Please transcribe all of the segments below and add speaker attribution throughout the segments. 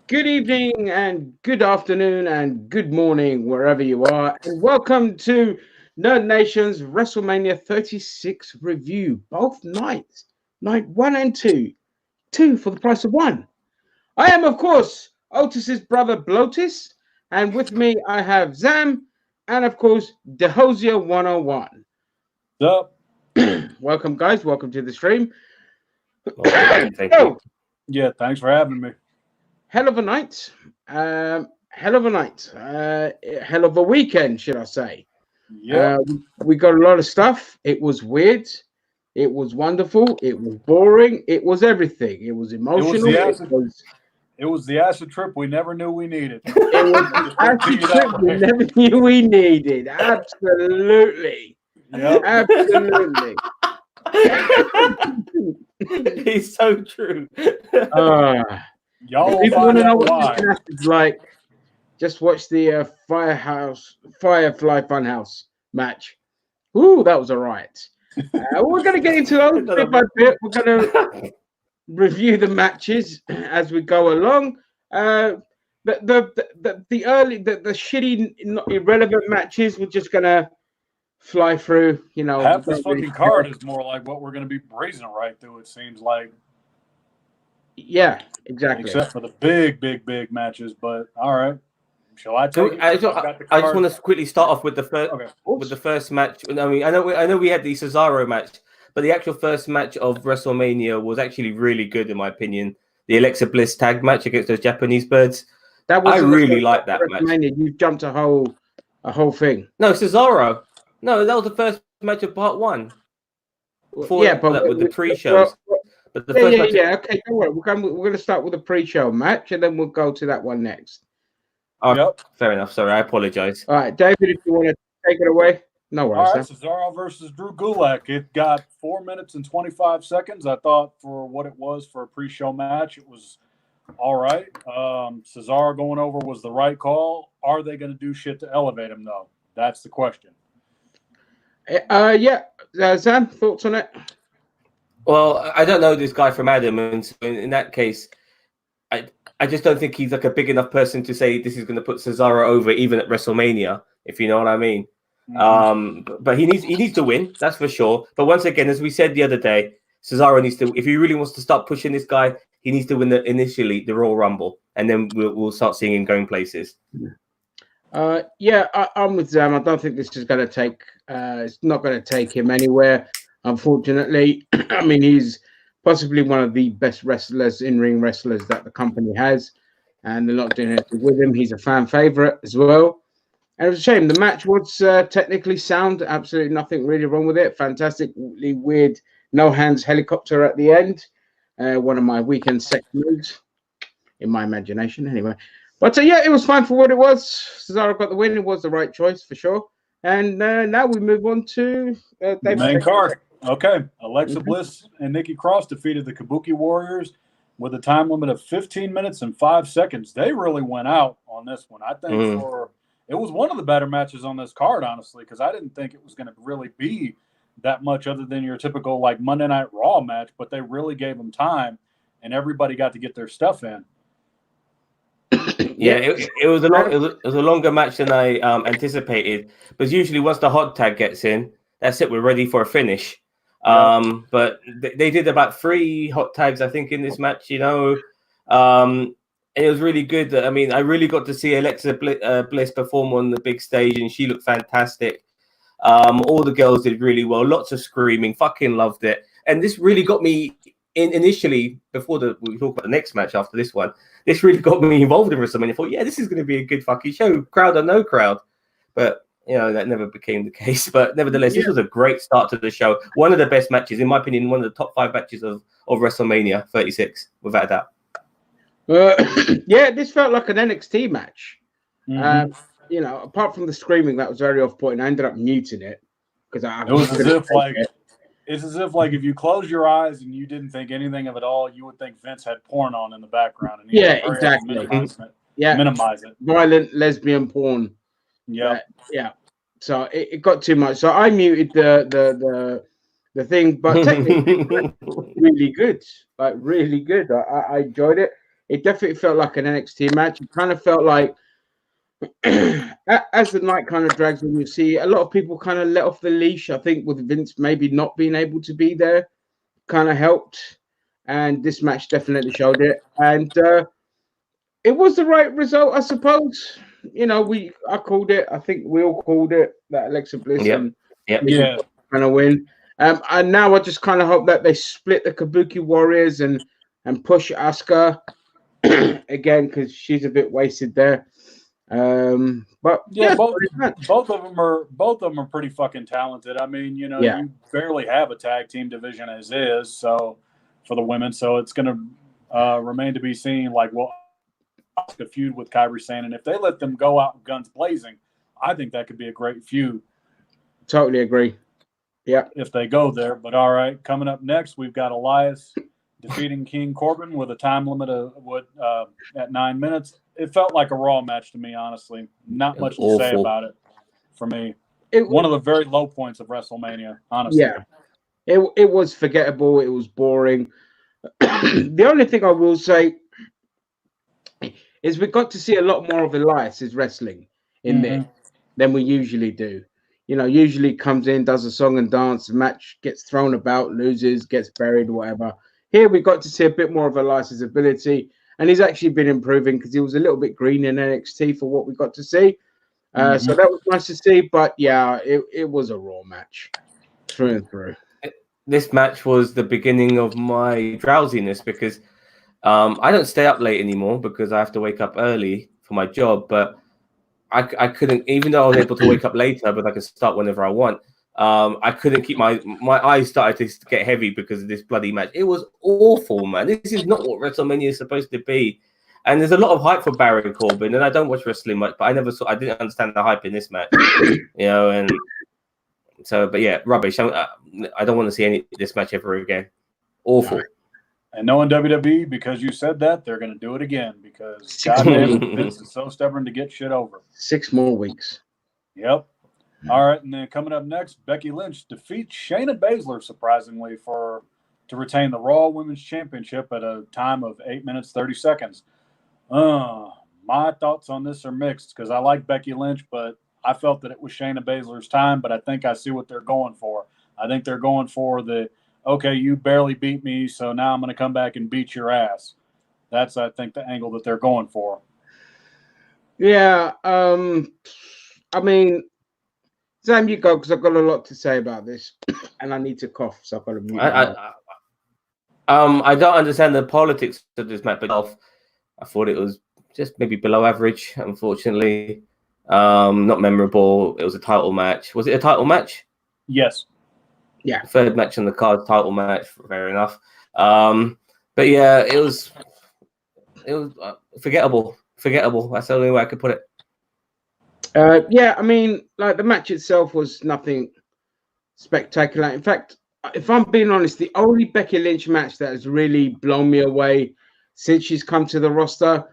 Speaker 1: Good evening and good afternoon and good morning wherever you are, and welcome to Nerd Nation's WrestleMania 36 review. Both nights, night one and two for the price of one. I am, of course, Otis's brother Blotis, and with me I have Zam and, of course, Dehosia 101.
Speaker 2: What's up?
Speaker 1: Welcome, guys. Welcome to the stream.
Speaker 3: Thank you.
Speaker 1: So,
Speaker 2: Yeah, thanks for having me.
Speaker 1: hell of a night. Hell of a night. Hell of a weekend, should I say.
Speaker 2: Yep.
Speaker 1: We got a lot of stuff. It was weird. It was wonderful. It was boring. It was everything. It was emotional.
Speaker 2: It was the acid trip we never knew we needed.
Speaker 1: It was the acid trip we never knew we needed. Absolutely.
Speaker 2: Yep.
Speaker 1: Absolutely.
Speaker 3: It's so true.
Speaker 2: Y'all will
Speaker 1: People want
Speaker 2: find
Speaker 1: to know
Speaker 2: out
Speaker 1: what
Speaker 2: why.
Speaker 1: this is like. Just watch the Firefly Funhouse match. Ooh, that was all right. We're going to get into those bit by bit. We're going to review the matches as we go along. The shitty, irrelevant matches, we're just going to fly through. You know,
Speaker 2: Half this fucking card is more like what we're going to be breezing right through, it seems like.
Speaker 1: Yeah, exactly.
Speaker 2: Except for the big matches, but all right. Shall I take it?
Speaker 3: I just want to quickly start off with the first match. I mean, I know we had the Cesaro match, but the actual first match of WrestleMania was actually really good in my opinion. The Alexa Bliss tag match against those Japanese birds. I really like that match.
Speaker 1: You've jumped a whole thing.
Speaker 3: No, Cesaro. No, that was the first match of part one.
Speaker 1: With
Speaker 3: the pre-shows. But the first match.
Speaker 1: Okay, don't worry. We're going to start with the pre-show match, and then we'll go to that one next.
Speaker 3: Oh, yep. Fair enough. Sorry, I apologize.
Speaker 1: All right, David, if you want to take it away. No worries.
Speaker 2: All right, Cesaro versus Drew Gulak. It got 4 minutes and 25 seconds. I thought for what it was for a pre-show match, it was all right. Cesaro going over was the right call. Are they going to do shit to elevate him, though? That's the question.
Speaker 1: Sam, thoughts on it?
Speaker 3: Well, I don't know this guy from Adam, and so in that case, I just don't think he's like a big enough person to say this is going to put Cesaro over even at WrestleMania, if you know what I mean. Mm-hmm. But he needs to win, that's for sure. But once again, as we said the other day, Cesaro needs to, if he really wants to start pushing this guy, he needs to win initially the Royal Rumble, and then we'll start seeing him going places.
Speaker 1: I'm with Zam. I don't think this is going to take. It's not going to take him anywhere, unfortunately. I mean, he's possibly one of the best wrestlers, in-ring wrestlers that the company has, and they're not doing anything with him. He's a fan favorite as well. And it was a shame. The match was technically sound. Absolutely nothing really wrong with it. Fantastically weird, no hands helicopter at the end. One of my weekend sex moves, in my imagination, anyway. But it was fine for what it was. Cesaro got the win. It was the right choice for sure. And now we move on to
Speaker 2: the main card. Okay, Alexa Bliss and Nikki Cross defeated the Kabuki Warriors with a time limit of 15 minutes and 5 seconds. They really went out on this one. I think it was one of the better matches on this card, honestly, because I didn't think it was going to really be that much other than your typical like Monday Night Raw match, but they really gave them time, and everybody got to get their stuff in.
Speaker 3: Yeah, it was a longer match than I anticipated. But usually, once the hot tag gets in, that's it. We're ready for a finish. But they did about 3 hot tags, I think, in this match. You know, and it was really good. I mean, I really got to see Alexa Bliss perform on the big stage, and she looked fantastic. All the girls did really well. Lots of screaming. Fucking loved it. And this really got me initially before we talk about the next match after this one. This really got me involved in WrestleMania. I thought, yeah, this is going to be a good fucking show, crowd or no crowd. But you know that never became the case. But nevertheless, this was a great start to the show. One of the best matches, in my opinion, one of the top 5 matches of WrestleMania 36, without a doubt.
Speaker 1: This felt like an NXT match. Mm-hmm. You know, apart from the screaming, that was very off-putting. I ended up muting it because
Speaker 2: it's as if like if you close your eyes and you didn't think anything of it all, you would think Vince had porn on in the background. And
Speaker 1: exactly.
Speaker 2: Minimize it.
Speaker 1: Violent lesbian porn.
Speaker 2: Yeah.
Speaker 1: So it got too much. So I muted the thing, but technically really good. Like really good. I enjoyed it. It definitely felt like an NXT match. It kind of felt like as the night kind of drags on, you see a lot of people kind of let off the leash. I think with Vince maybe not being able to be there kind of helped, and this match definitely showed it. And it was the right result, I suppose. You know, I called it. I think we all called it that Alexa Bliss and
Speaker 3: Yeah.
Speaker 1: kind of win. And now I just kind of hope that they split the Kabuki Warriors and push Asuka again, because she's a bit wasted there. But
Speaker 2: yeah, both of them are pretty fucking talented. I mean, you know, you barely have a tag team division as is, so for the women, so it's going to remain to be seen. Like, well, Asuka feud with Kairi Sane, and if they let them go out guns blazing, I think that could be a great feud.
Speaker 1: Totally agree. Yeah,
Speaker 2: if they go there. But all right, coming up next, we've got Elias defeating King Corbin with a time limit of at 9 minutes. It felt like a Raw match to me, honestly. Not much to say about it for me. One of the very low points of WrestleMania, honestly.
Speaker 1: Yeah, it was forgettable. It was boring. The only thing I will say is we got to see a lot more of Elias's wrestling in there than we usually do. You know, usually comes in, does a song and dance, match gets thrown about, loses, gets buried, whatever. Here we got to see a bit more of Elias's ability, and he's actually been improving because he was a little bit green in NXT for what we got to see. So that was nice to see, but yeah, it was a Raw match through and through.
Speaker 3: This match was the beginning of my drowsiness because I don't stay up late anymore because I have to wake up early for my job, but I couldn't, even though I was able to wake up later, but I could start whenever I want. I couldn't keep my eyes started to get heavy because of this bloody match. It was awful, man. This is not what WrestleMania is supposed to be. And there's a lot of hype for Baron Corbin, and I don't watch wrestling much, but I didn't understand the hype in this match, you know. And so, but yeah, rubbish. I don't want to see this match ever again. Awful.
Speaker 2: And knowing WWE, because you said that, they're going to do it again because goddamn, Vince is so stubborn to get shit over.
Speaker 1: 6 more weeks.
Speaker 2: Yep. All right, and then coming up next, Becky Lynch defeats Shayna Baszler, surprisingly, to retain the Raw Women's Championship at a time of 8 minutes, 30 seconds. My thoughts on this are mixed because I like Becky Lynch, but I felt that it was Shayna Baszler's time, but I think I see what they're going for. I think they're going for okay, you barely beat me, so now I'm going to come back and beat your ass. That's, I think, the angle that they're going for.
Speaker 1: Yeah, I mean, Sam, you go because I've got a lot to say about this, and I need to cough, so I've got to mute.
Speaker 3: I don't understand the politics of this match, but I thought it was just maybe below average. Unfortunately, not memorable. It was a title match. Was it a title match?
Speaker 2: Yes.
Speaker 1: Yeah.
Speaker 3: Third match on the card, title match. Fair enough. But yeah, it was forgettable. Forgettable. That's the only way I could put it.
Speaker 1: Yeah, I mean, like the match itself was nothing spectacular. In fact, if I'm being honest, the only Becky Lynch match that has really blown me away since she's come to the roster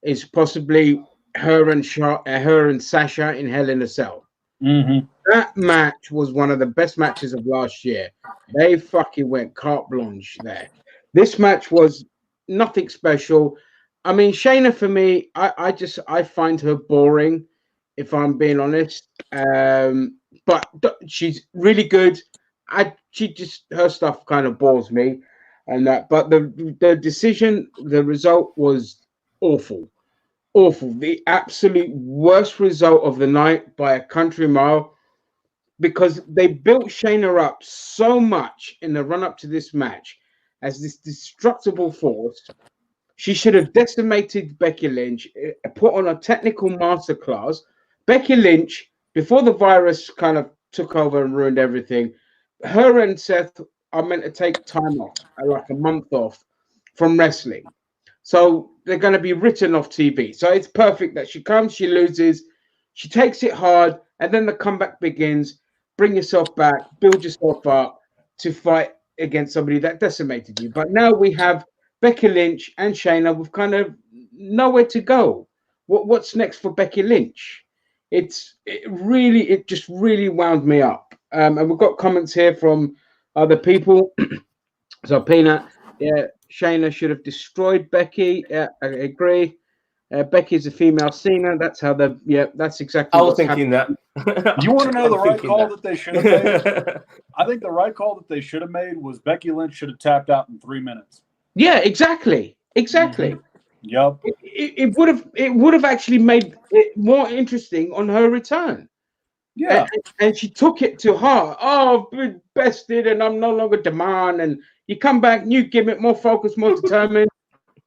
Speaker 1: is possibly her and Sasha in Hell in a Cell. That match was one of the best matches of last year. They fucking went carte blanche there. This match was nothing special. I mean, Shayna, for me, I find her boring, if I'm being honest. But she's really good. Her stuff kind of bores me, and that. But the decision, the result was awful. The absolute worst result of the night by a country mile, because they built Shayna up so much in the run up to this match as this destructible force. She should have decimated Becky Lynch, put on a technical masterclass. Becky Lynch, before the virus kind of took over and ruined everything, her and Seth are meant to take time off, like a month off from wrestling. So they're going to be written off TV. So it's perfect that she comes, she loses, she takes it hard, and then the comeback begins. Bring yourself back, build yourself up to fight against somebody that decimated you. But now we have Becky Lynch and Shayna with kind of nowhere to go. What's next for Becky Lynch? It just really wound me up. And we've got comments here from other people. So Peanut, yeah, Shayna should have destroyed Becky. I agree. Becky's a female Cena. That's how the that's exactly.
Speaker 3: I was thinking
Speaker 1: happening.
Speaker 3: that.
Speaker 2: You want to know the right call
Speaker 3: that
Speaker 2: they should have made? I think the right call that they should have made was Becky Lynch should have tapped out in 3 minutes.
Speaker 1: Yeah, exactly.
Speaker 2: Mm-hmm. Yep.
Speaker 1: It would have actually made it more interesting on her return.
Speaker 2: Yeah.
Speaker 1: And she took it to heart. Oh, I've been bested and I'm no longer demand. And you come back, new gimmick, more focused, more determined,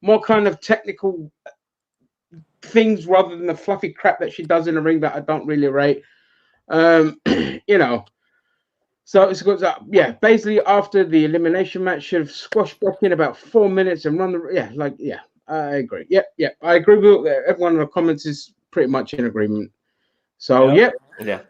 Speaker 1: more kind of technical things rather than the fluffy crap that she does in the ring that I don't really rate. You know. So it's got basically after the elimination match should have squashed Becky in about 4 minutes and run the I agree. Yeah. I agree with everyone in the comments is pretty much in agreement. So
Speaker 3: yeah.
Speaker 1: Okay.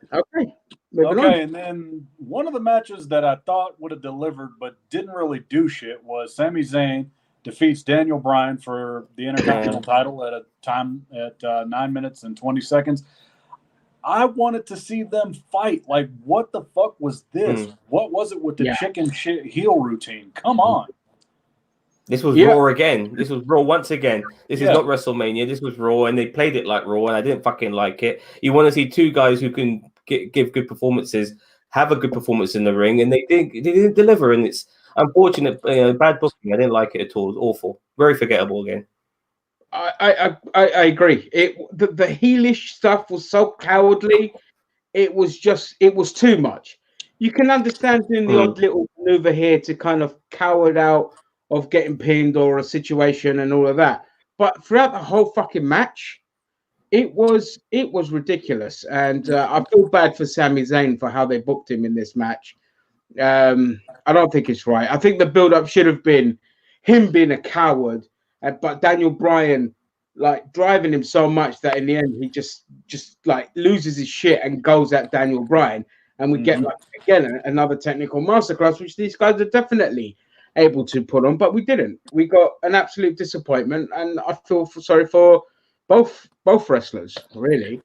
Speaker 2: Okay, and then one of the matches that I thought would have delivered but didn't really do shit was Sami Zayn defeats Daniel Bryan for the Intercontinental title at a time at 9 minutes and 20 seconds. I wanted to see them fight. Like, what the fuck was this? What was it with the chicken shit heel routine? Come on.
Speaker 3: This was Raw again. This was Raw once again. This is not WrestleMania. This was Raw, and they played it like Raw, and I didn't fucking like it. You want to see two guys who can give good performances, have a good performance in the ring, and they didn't deliver, and it's unfortunate. Bad booking. I didn't like it at all. It was awful. Very forgettable again.
Speaker 1: I agree. The heelish stuff was so cowardly. It was too much. You can understand doing the odd little maneuver here to kind of cower it out of getting pinned or a situation and all of that. But throughout the whole fucking match, it was ridiculous. And I feel bad for Sami Zayn for how they booked him in this match. I don't think it's right. I think the build-up should have been him being a coward, but Daniel Bryan like driving him so much that in the end he just like loses his shit and goes at Daniel Bryan, and we get like again another technical masterclass, which these guys are definitely able to put on, but we didn't. We got an absolute disappointment, and I feel sorry for both wrestlers, really.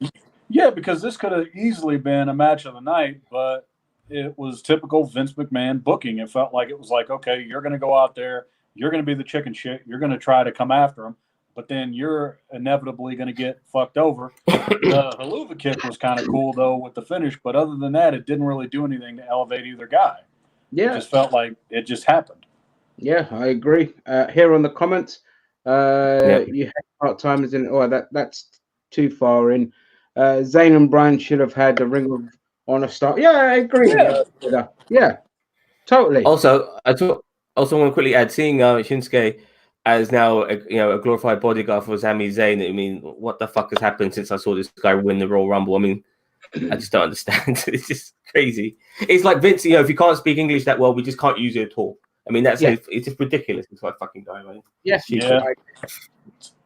Speaker 2: Yeah, because this could have easily been a match of the night, but it was typical Vince McMahon booking. It felt like it was like, okay, you're going to go out there, you're going to be the chicken shit, you're going to try to come after him, but then you're inevitably going to get fucked over. The haluva kick was kind of cool, though, with the finish, but other than that, it didn't really do anything to elevate either guy.
Speaker 1: Yeah.
Speaker 2: It just felt like it just happened.
Speaker 1: Yeah, I agree. Here on the comments, you have part-timers in. Oh, that's too far in. Zayn and Bryan should have had the Ring of Honor start. Yeah, I agree. Yeah, totally.
Speaker 3: Also, I also want to quickly add, seeing Shinsuke as now a glorified bodyguard for Sami Zayn. I mean, what the fuck has happened since I saw this guy win the Royal Rumble? I mean, I just don't understand. It's just crazy. It's like Vince. If you can't speak English that well, we just can't use it at all. I mean, it's just ridiculous. It's like fucking guy, right?
Speaker 1: Yes,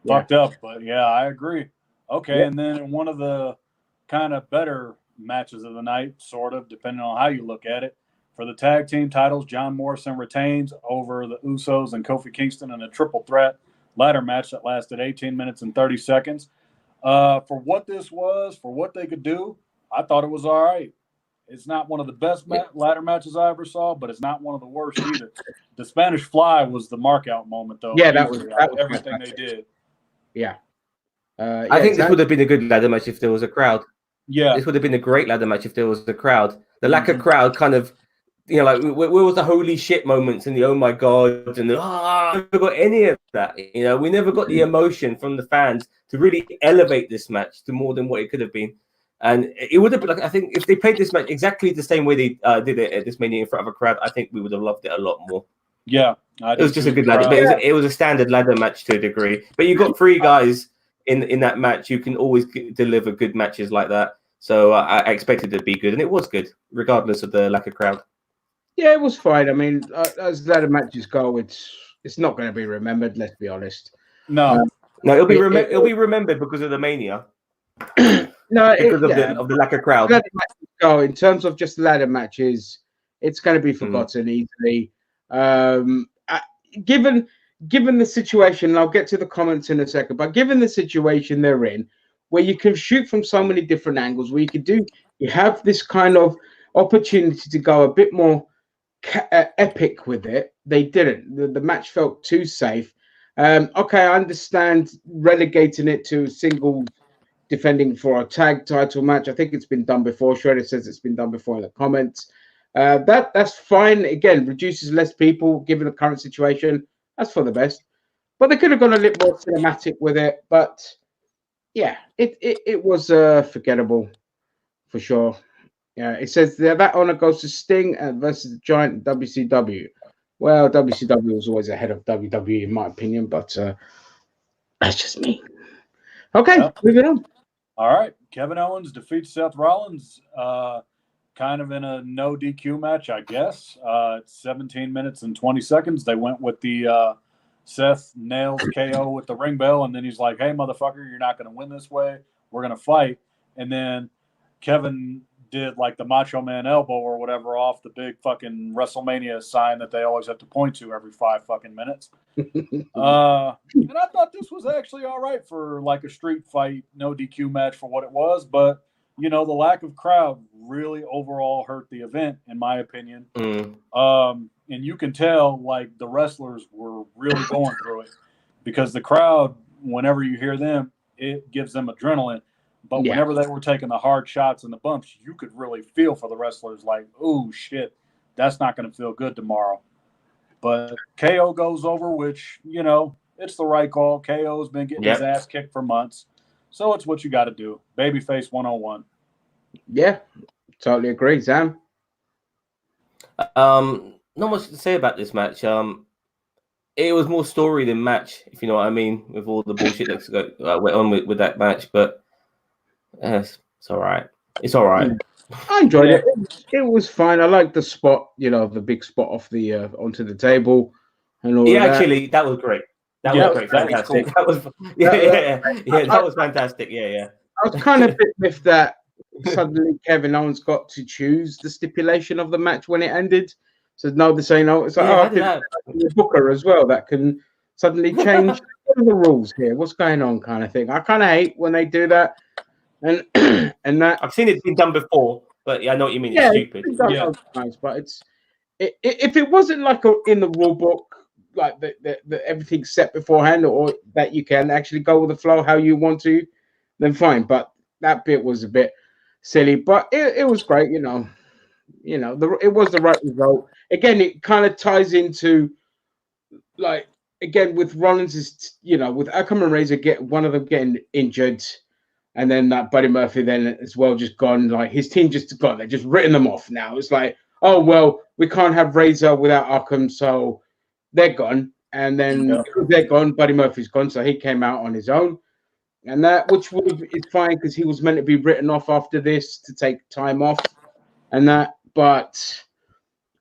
Speaker 2: fucked up, but I agree. Okay, and then in one of the kind of better matches of the night, sort of, depending on how you look at it, for the tag team titles, John Morrison retains over the Usos and Kofi Kingston in a triple threat ladder match that lasted 18 minutes and 30 seconds. For what this was, for what they could do, I thought it was all right. It's not one of the best ladder matches I ever saw, but it's not one of the worst either. The Spanish Fly was the mark-out moment, though.
Speaker 1: Yeah, that was
Speaker 2: everything they did.
Speaker 1: Yeah.
Speaker 3: I think this would have been a good ladder match if there was a crowd.
Speaker 2: Yeah.
Speaker 3: This would have been a great ladder match if there was a crowd. The lack of crowd kind of, like, where was the holy shit moments and the oh my God and we never got any of that. We never got the emotion from the fans to really elevate this match to more than what it could have been. And it would have been like, I think if they played this match exactly the same way they did it at this Mania in front of a crowd, I think we would have loved it a lot more.
Speaker 2: Yeah.
Speaker 3: It was just a good ladder. But it was a standard ladder match to a degree. But you got three guys in that match. You can always deliver good matches like that. So I expected it to be good. And it was good, regardless of the lack of crowd.
Speaker 1: Yeah, it was fine. I mean, as ladder matches go, it's not going to be remembered, let's be honest.
Speaker 2: No.
Speaker 3: No, it'll be remembered because of the Mania.
Speaker 1: No,
Speaker 3: because of the lack of crowd.
Speaker 1: Go in terms of just ladder matches, it's going to be forgotten easily. Given the situation, and I'll get to the comments in a second, but given the situation they're in, where you can shoot from so many different angles, where you have this kind of opportunity to go a bit more epic with it. They didn't. The match felt too safe. Okay, I understand relegating it to single defending for a tag title match. I think it's been done before. Shredder says it's been done before in the comments. That's fine. Again, reduces less people given the current situation. That's for the best. But they could have gone a little more cinematic with it. But yeah, it was forgettable for sure. Yeah, it says that honor goes to Sting versus the Giant WCW. Well, WCW was always ahead of WWE in my opinion, but that's just me. Okay,
Speaker 2: Yep.
Speaker 1: moving on.
Speaker 2: All right. Kevin Owens defeats Seth Rollins kind of in a no DQ match, I guess. 17 minutes and 20 seconds. They went with the Seth nails KO with the ring bell, and then he's like, hey, motherfucker, you're not going to win this way. We're going to fight. And then Kevin did like the Macho Man elbow or whatever off the big fucking WrestleMania sign that they always have to point to every 5 fucking minutes. And I thought this was actually all right for like a street fight, no DQ match for what it was. But, you know, the lack of crowd really overall hurt the event, in my opinion. And you can tell like the wrestlers were really going through it because the crowd, whenever you hear them, it gives them adrenaline. But whenever they were taking the hard shots and the bumps, you could really feel for the wrestlers like, oh, shit, that's not going to feel good tomorrow. But KO goes over, which, you know, it's the right call. KO's been getting his ass kicked for months. So it's what you got to do. Babyface 101.
Speaker 1: Yeah, totally agree, Sam.
Speaker 3: Not much to say about this match. It was more story than match, if you know what I mean, with all the bullshit that went on with that match. But it's all right. It's all right.
Speaker 1: I enjoyed it. It was fine. I liked the spot, you know, the big spot off the onto the table and all.
Speaker 3: Actually, that was great. That was great. Fantastic. That was that was fantastic. Yeah.
Speaker 1: I was kind of a bit miffed that suddenly Kevin Owens got to choose the stipulation of the match when it ended. So no, this ain't no. It's like the booker as well that can suddenly change the rules here. What's going on, kind of thing. I kind of hate when they do that. And that
Speaker 3: I've seen it been done before, but I know what you mean. It's stupid.
Speaker 1: It's nice, but if it wasn't like in the rule book, like the everything's set beforehand, or that you can actually go with the flow how you want to, then fine. But that bit was a bit silly, but it was great. You know, it was the right result. Again, it kind of ties into like again with Rollins' with Akam and Razor one of them getting injured. And then that Buddy Murphy then as well just gone, like his team just gone. They're just written them off now. It's like, oh, well, we can't have Razor without Arkham, so they're gone. And then they're gone, Buddy Murphy's gone, so he came out on his own. And that, which is fine because he was meant to be written off after this to take time off and that. But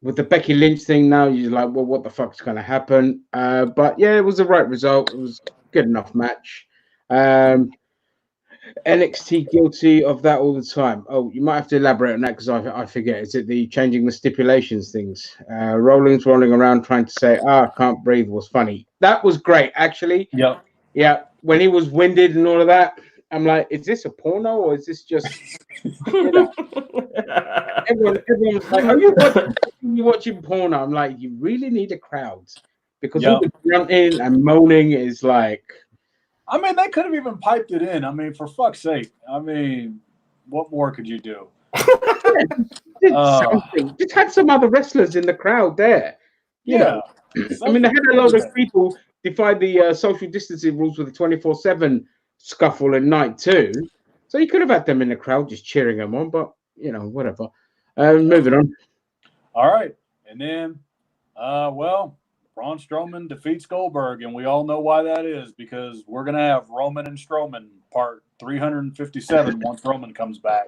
Speaker 1: with the Becky Lynch thing now, you're like, well, what the fuck's going to happen? But yeah, it was the right result. It was a good enough match. NXT guilty of that all the time. Oh, you might have to elaborate on that because I forget. Is it the changing the stipulations things? Rollins rolling around trying to say, I can't breathe was funny. That was great, actually. Yeah. When he was winded and all of that, I'm like, is this a porno or is this just, everyone was like, are you watching porno? I'm like, you really need a crowd because all the grunting and moaning is like,
Speaker 2: I mean, they could have even piped it in. I mean, for fuck's sake. I mean, what more could you do?
Speaker 1: Just had some other wrestlers in the crowd there. You know. I mean, they had a lot of people defy the social distancing rules with the 24/7 scuffle at night too. So you could have had them in the crowd just cheering them on, but, whatever. Moving on.
Speaker 2: All right. And then, Braun Strowman defeats Goldberg, and we all know why that is because we're going to have Roman and Strowman part 357 once Roman comes back.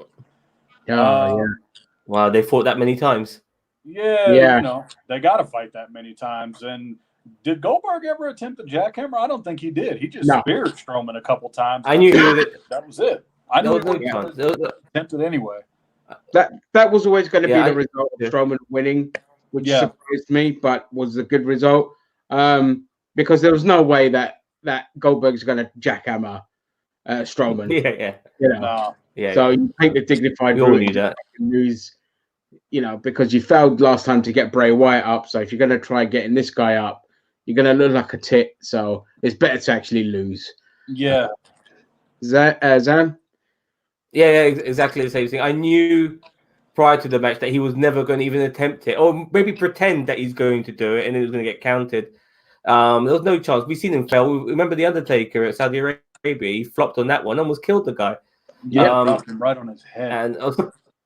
Speaker 3: Wow, they fought that many times.
Speaker 2: Yeah. They got to fight that many times. And did Goldberg ever attempt a jackhammer? I don't think he did. He just speared Strowman a couple times.
Speaker 3: I knew
Speaker 2: that was it. I knew he attempted anyway.
Speaker 1: That was always going to be the result of Strowman winning. Which surprised me, but was a good result because there was no way that Goldberg's going to jackhammer Strowman.
Speaker 3: So you
Speaker 1: take the dignified route.
Speaker 3: Knew that.
Speaker 1: Lose you know, because you failed last time to get Bray Wyatt up. So if you're going to try getting this guy up, you're going to look like a tit. So it's better to actually lose.
Speaker 2: Yeah.
Speaker 1: Zan?
Speaker 3: Yeah, exactly the same thing. I knew prior to the match that he was never going to even attempt it, or maybe pretend that he's going to do it and it was going to get counted. There was no chance. We've seen him fail. Remember the Undertaker at Saudi Arabia? He flopped on that one, almost killed the guy.
Speaker 2: Yeah, dropped him right on his head.
Speaker 3: And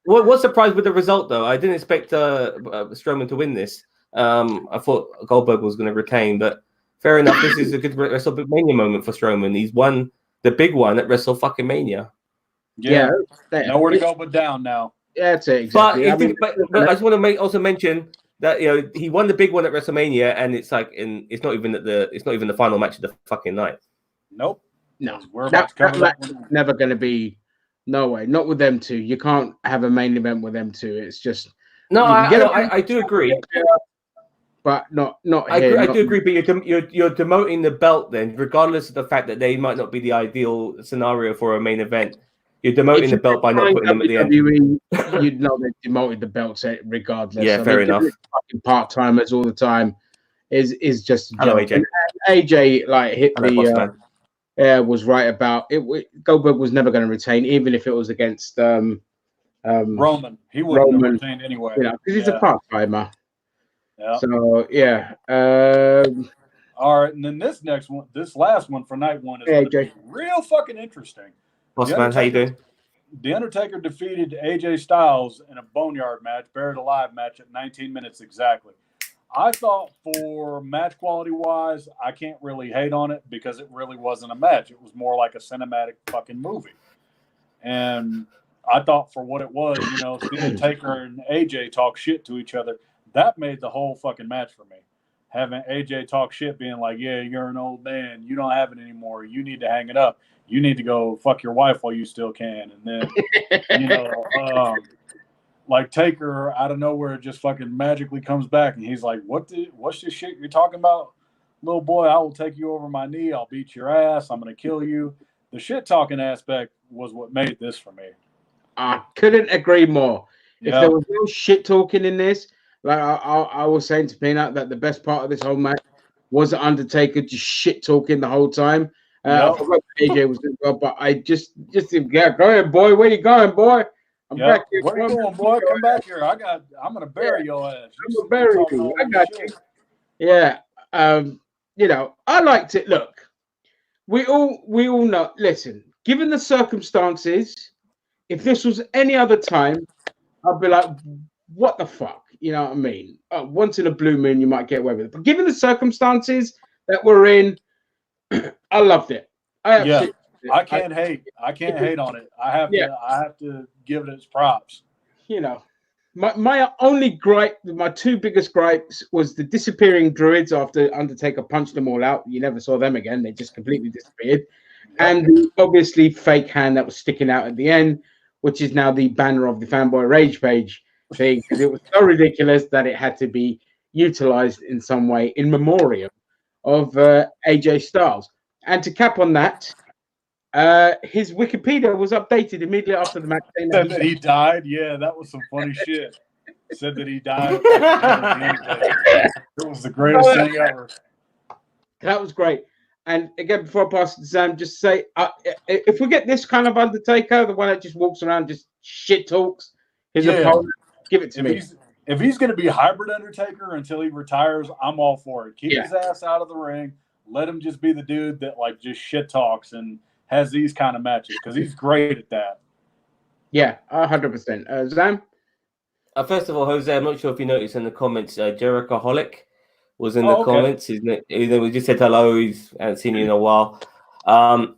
Speaker 3: what's surprised with the result, though? I didn't expect Strowman to win this. I thought Goldberg was going to retain, but fair enough. This is a good WrestleMania moment for Strowman. He's won the big one at WrestleMania.
Speaker 2: Yeah, nowhere to go but down now.
Speaker 1: Yeah, that's it. Exactly.
Speaker 3: But I just want to also mention that he won the big one at WrestleMania, and it's like it's not even the final match of the fucking night.
Speaker 2: Nope.
Speaker 1: No,
Speaker 2: we're about to cover that.
Speaker 1: Never going to be. No way. Not with them two. You can't have a main event with them two. It's just
Speaker 3: no. I do agree.
Speaker 1: But not
Speaker 3: I
Speaker 1: here.
Speaker 3: I do agree, but you're demoting the belt then, regardless of the fact that they might not be the ideal scenario for a main event. You're demoting the belt by not putting them at the end.
Speaker 1: You'd know they demoted the belts regardless.
Speaker 3: Yeah, fair enough.
Speaker 1: Part timers all the time is just.
Speaker 3: Hello, AJ.
Speaker 1: AJ like hit
Speaker 3: Hello,
Speaker 1: was right about it. Goldberg was never going to retain, even if it was against
Speaker 2: Roman. He wouldn't have retained anyway.
Speaker 1: You know, because he's a part timer.
Speaker 2: Yeah.
Speaker 1: So yeah.
Speaker 2: All right, and then this last one for night one is real fucking interesting.
Speaker 3: Boss man, how you doing?
Speaker 2: The Undertaker defeated AJ Styles in a Boneyard match, Buried Alive match at 19 minutes exactly. I thought for match quality wise, I can't really hate on it because it really wasn't a match. It was more like a cinematic fucking movie. And I thought for what it was, seeing Taker and AJ talk shit to each other, that made the whole fucking match for me. Having AJ talk shit, being like, yeah, you're an old man. You don't have it anymore. You need to hang it up. You need to go fuck your wife while you still can. And then, like Taker out of nowhere just fucking magically comes back and he's like, what's this shit you're talking about? Little boy, I will take you over my knee. I'll beat your ass. I'm going to kill you. The shit talking aspect was what made this for me.
Speaker 1: I couldn't agree more. If there was no shit talking in this, like I was saying to Peanut that the best part of this whole match was the Undertaker just shit talking the whole time. I forgot AJ was as well, but I just go ahead, boy. Where you going, boy? I'm back here.
Speaker 2: Where you going, boy? Come back here. I'm gonna bury your ass.
Speaker 1: I'm gonna bury you. I got you. Yeah. I liked it. Look, we all know. Listen, given the circumstances, if this was any other time, I'd be like, what the fuck? You know what I mean? Once in a blue moon, you might get away with it. But given the circumstances that we're in, I loved it.
Speaker 2: I can't hate. I can't hate on it. I have to give it its props.
Speaker 1: My only gripe, my two biggest gripes, was the disappearing druids after Undertaker punched them all out. You never saw them again. They just completely disappeared. And the obviously fake hand that was sticking out at the end, which is now the banner of the Fanboy Rage page thing, because it was so ridiculous that it had to be utilized in some way in memoriam of AJ Styles. And to cap on that, his Wikipedia was updated immediately after the match.
Speaker 2: Said that he died. Yeah, that was some funny shit. Said that he died. It was the greatest thing ever.
Speaker 1: That was great. And again, before I pass it to Sam, just say, if we get this kind of Undertaker, the one that just walks around, just shit talks his opponent, give it to me.
Speaker 2: If he's going to be hybrid Undertaker until he retires, I'm all for it. Keep his ass out of the ring. Let him just be the dude that just shit talks and has these kind of matches because he's great at that.
Speaker 1: Yeah, 100%. Zam?
Speaker 3: First of all, Jose, I'm not sure if you noticed in the comments, Jericho Holic was in the comments. We just said hello. I haven't seen you in a while. I'm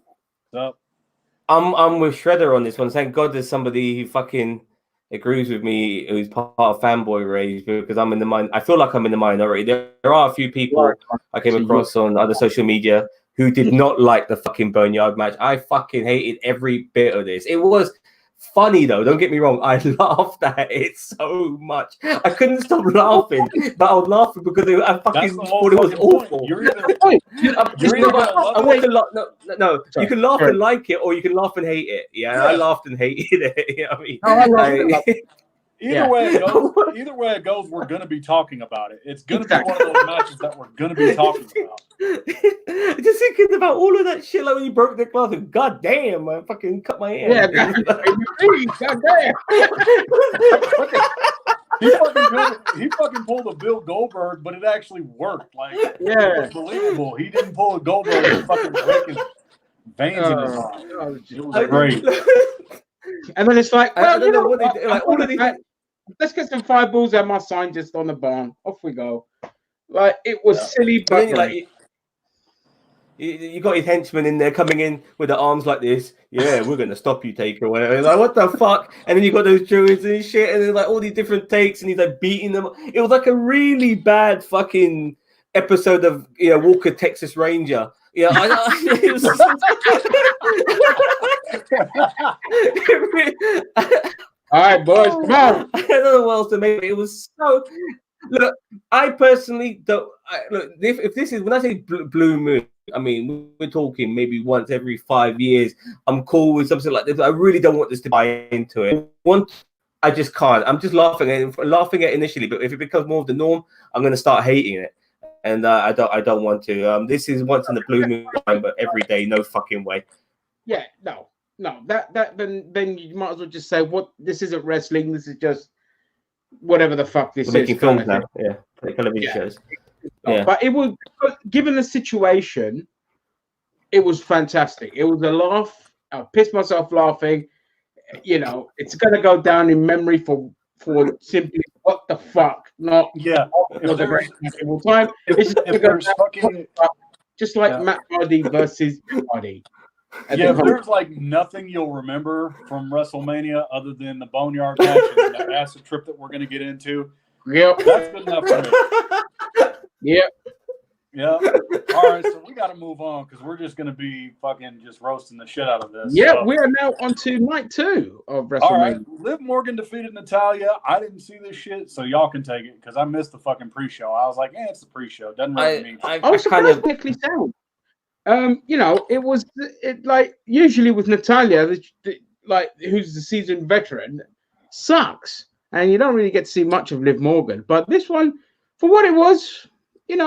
Speaker 3: with Shredder on this one. Thank God there's somebody who fucking agrees with me who's part of Fanboy Rage, because I'm in the I feel like I'm in the minority. There are a few people I came across on other social media who did not like the fucking Boneyard match. I fucking hated every bit of this. It was funny though, don't get me wrong. I laughed at it so much. I couldn't stop laughing, but I was laughing because I fucking thought it was awful. You can laugh and like it, or you can laugh and hate it. Yeah. I laughed and hated it. You know what I mean?
Speaker 2: Either way it goes, we're gonna be talking about it. It's gonna be one of those matches that we're gonna be talking about.
Speaker 3: Just thinking about all of that shit, like when you broke the glass, and god damn, I fucking cut my hand.
Speaker 1: Yeah, god damn.
Speaker 2: He fucking pulled a Bill Goldberg, but it actually worked. Like,
Speaker 1: yeah,
Speaker 2: it was believable. He didn't pull a Goldberg and fucking break his veins in his arm. It was great.
Speaker 1: And then it's like, well,
Speaker 3: I don't know what they do. Like, all of these.
Speaker 1: Let's get some fireballs and my sign just on the barn. Off we go. Like, it was silly, but
Speaker 3: like, you got his henchman in there coming in with the arms like this. Yeah, we're gonna stop you, Taker. Or whatever. Like, what the fuck? And then you got those druids and shit, and then like all these different takes, and he's like beating them. It was like a really bad fucking episode of Walker Texas Ranger. Yeah, it was.
Speaker 1: All right, boys, come on.
Speaker 3: I don't know what else to make. It was so. Look, I personally don't. Look, if this is when I say blue moon, I mean we're talking maybe once every 5 years. I'm cool with something like this. I really don't want this to buy into it. I just can't. I'm just laughing at it initially, but if it becomes more of the norm, I'm going to start hating it. And I don't want to. This is once in the blue moon time, but every day, no fucking way.
Speaker 1: Yeah, no. Then you might as well just say, "What? This isn't wrestling. This is just whatever the fuck this is."
Speaker 3: Making films now, yeah, television shows. Yeah,
Speaker 1: but it was, given the situation, it was fantastic. It was a laugh. I pissed myself laughing. It's gonna go down in memory for simply what the fuck, not It was a great time. It's just like Matt Hardy versus Hardy.
Speaker 2: If there's like nothing you'll remember from WrestleMania other than the Boneyard match and the acid trip that we're going to get into,
Speaker 1: yep,
Speaker 2: that's good enough for me.
Speaker 1: Yep.
Speaker 2: Yeah. All right, so we got to move on because we're just going to be fucking just roasting the shit out of this.
Speaker 1: Yeah, we are now on to night 2 of WrestleMania.
Speaker 2: All right, Liv Morgan defeated Natalya. I didn't see this shit, so y'all can take it because I missed the fucking pre-show. I was like, it's the pre-show. Doesn't really mean.
Speaker 1: I was surprisingly sound. It was like usually with Natalya, like who's the seasoned veteran, sucks, and you don't really get to see much of Liv Morgan. But this one, for what it was, it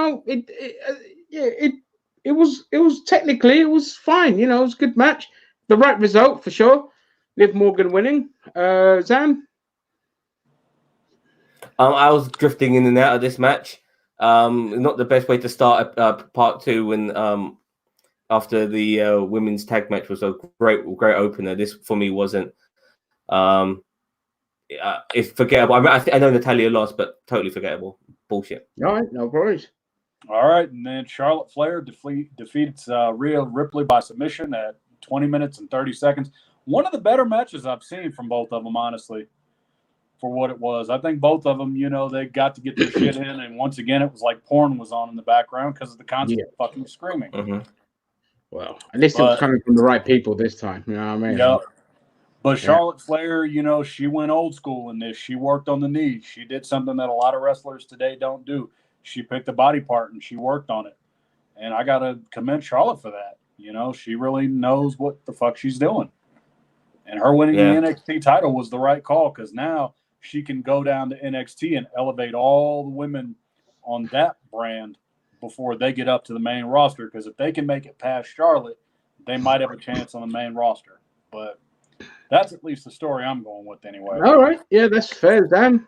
Speaker 1: was technically it was fine. It was a good match, the right result for sure. Liv Morgan winning. Zam.
Speaker 3: I was drifting in and out of this match. Not the best way to start part 2 when after the women's tag match was a great opener. This for me wasn't. It's forgettable. I know Natalya lost, but totally forgettable. Bullshit.
Speaker 1: All right, no worries.
Speaker 2: All right, and then Charlotte Flair defeats Rhea Ripley by submission at 20 minutes and 30 seconds. One of the better matches I've seen from both of them, honestly, for what it was. I think both of them, they got to get their shit in, and once again, it was like porn was on in the background because of the constant fucking screaming.
Speaker 3: Mm-hmm.
Speaker 1: Well, at least it was coming from the right people this time. You know what I mean?
Speaker 2: Yeah. But Charlotte Flair, she went old school in this. She worked on the knees. She did something that a lot of wrestlers today don't do. She picked a body part and she worked on it. And I got to commend Charlotte for that. She really knows what the fuck she's doing. And her winning the NXT title was the right call because now she can go down to NXT and elevate all the women on that brand before they get up to the main roster. Because if they can make it past Charlotte, they might have a chance on the main roster. But that's at least the story I'm going with anyway.
Speaker 1: All right. Yeah, that's fair, Dan.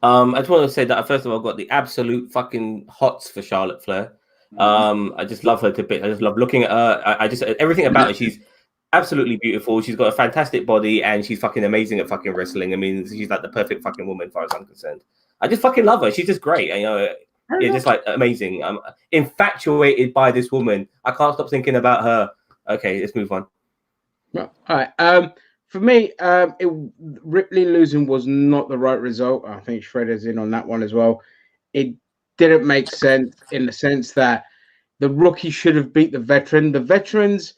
Speaker 3: I just want to say that first of all, I've got the absolute fucking hots for Charlotte Flair. I just love her to bits. I just love looking at her. I just everything about her. She's absolutely beautiful. She's got a fantastic body, and she's fucking amazing at fucking wrestling. I mean, she's like the perfect fucking woman, as far as I'm concerned. I just fucking love her. She's just great. Just like amazing. I'm infatuated by this woman. I can't stop thinking about her. Okay, let's move on.
Speaker 1: All right. For me, Ripley losing was not the right result. I think Shredder's in on that one as well. It didn't make sense in the sense that the rookie should have beat the veteran. The veterans'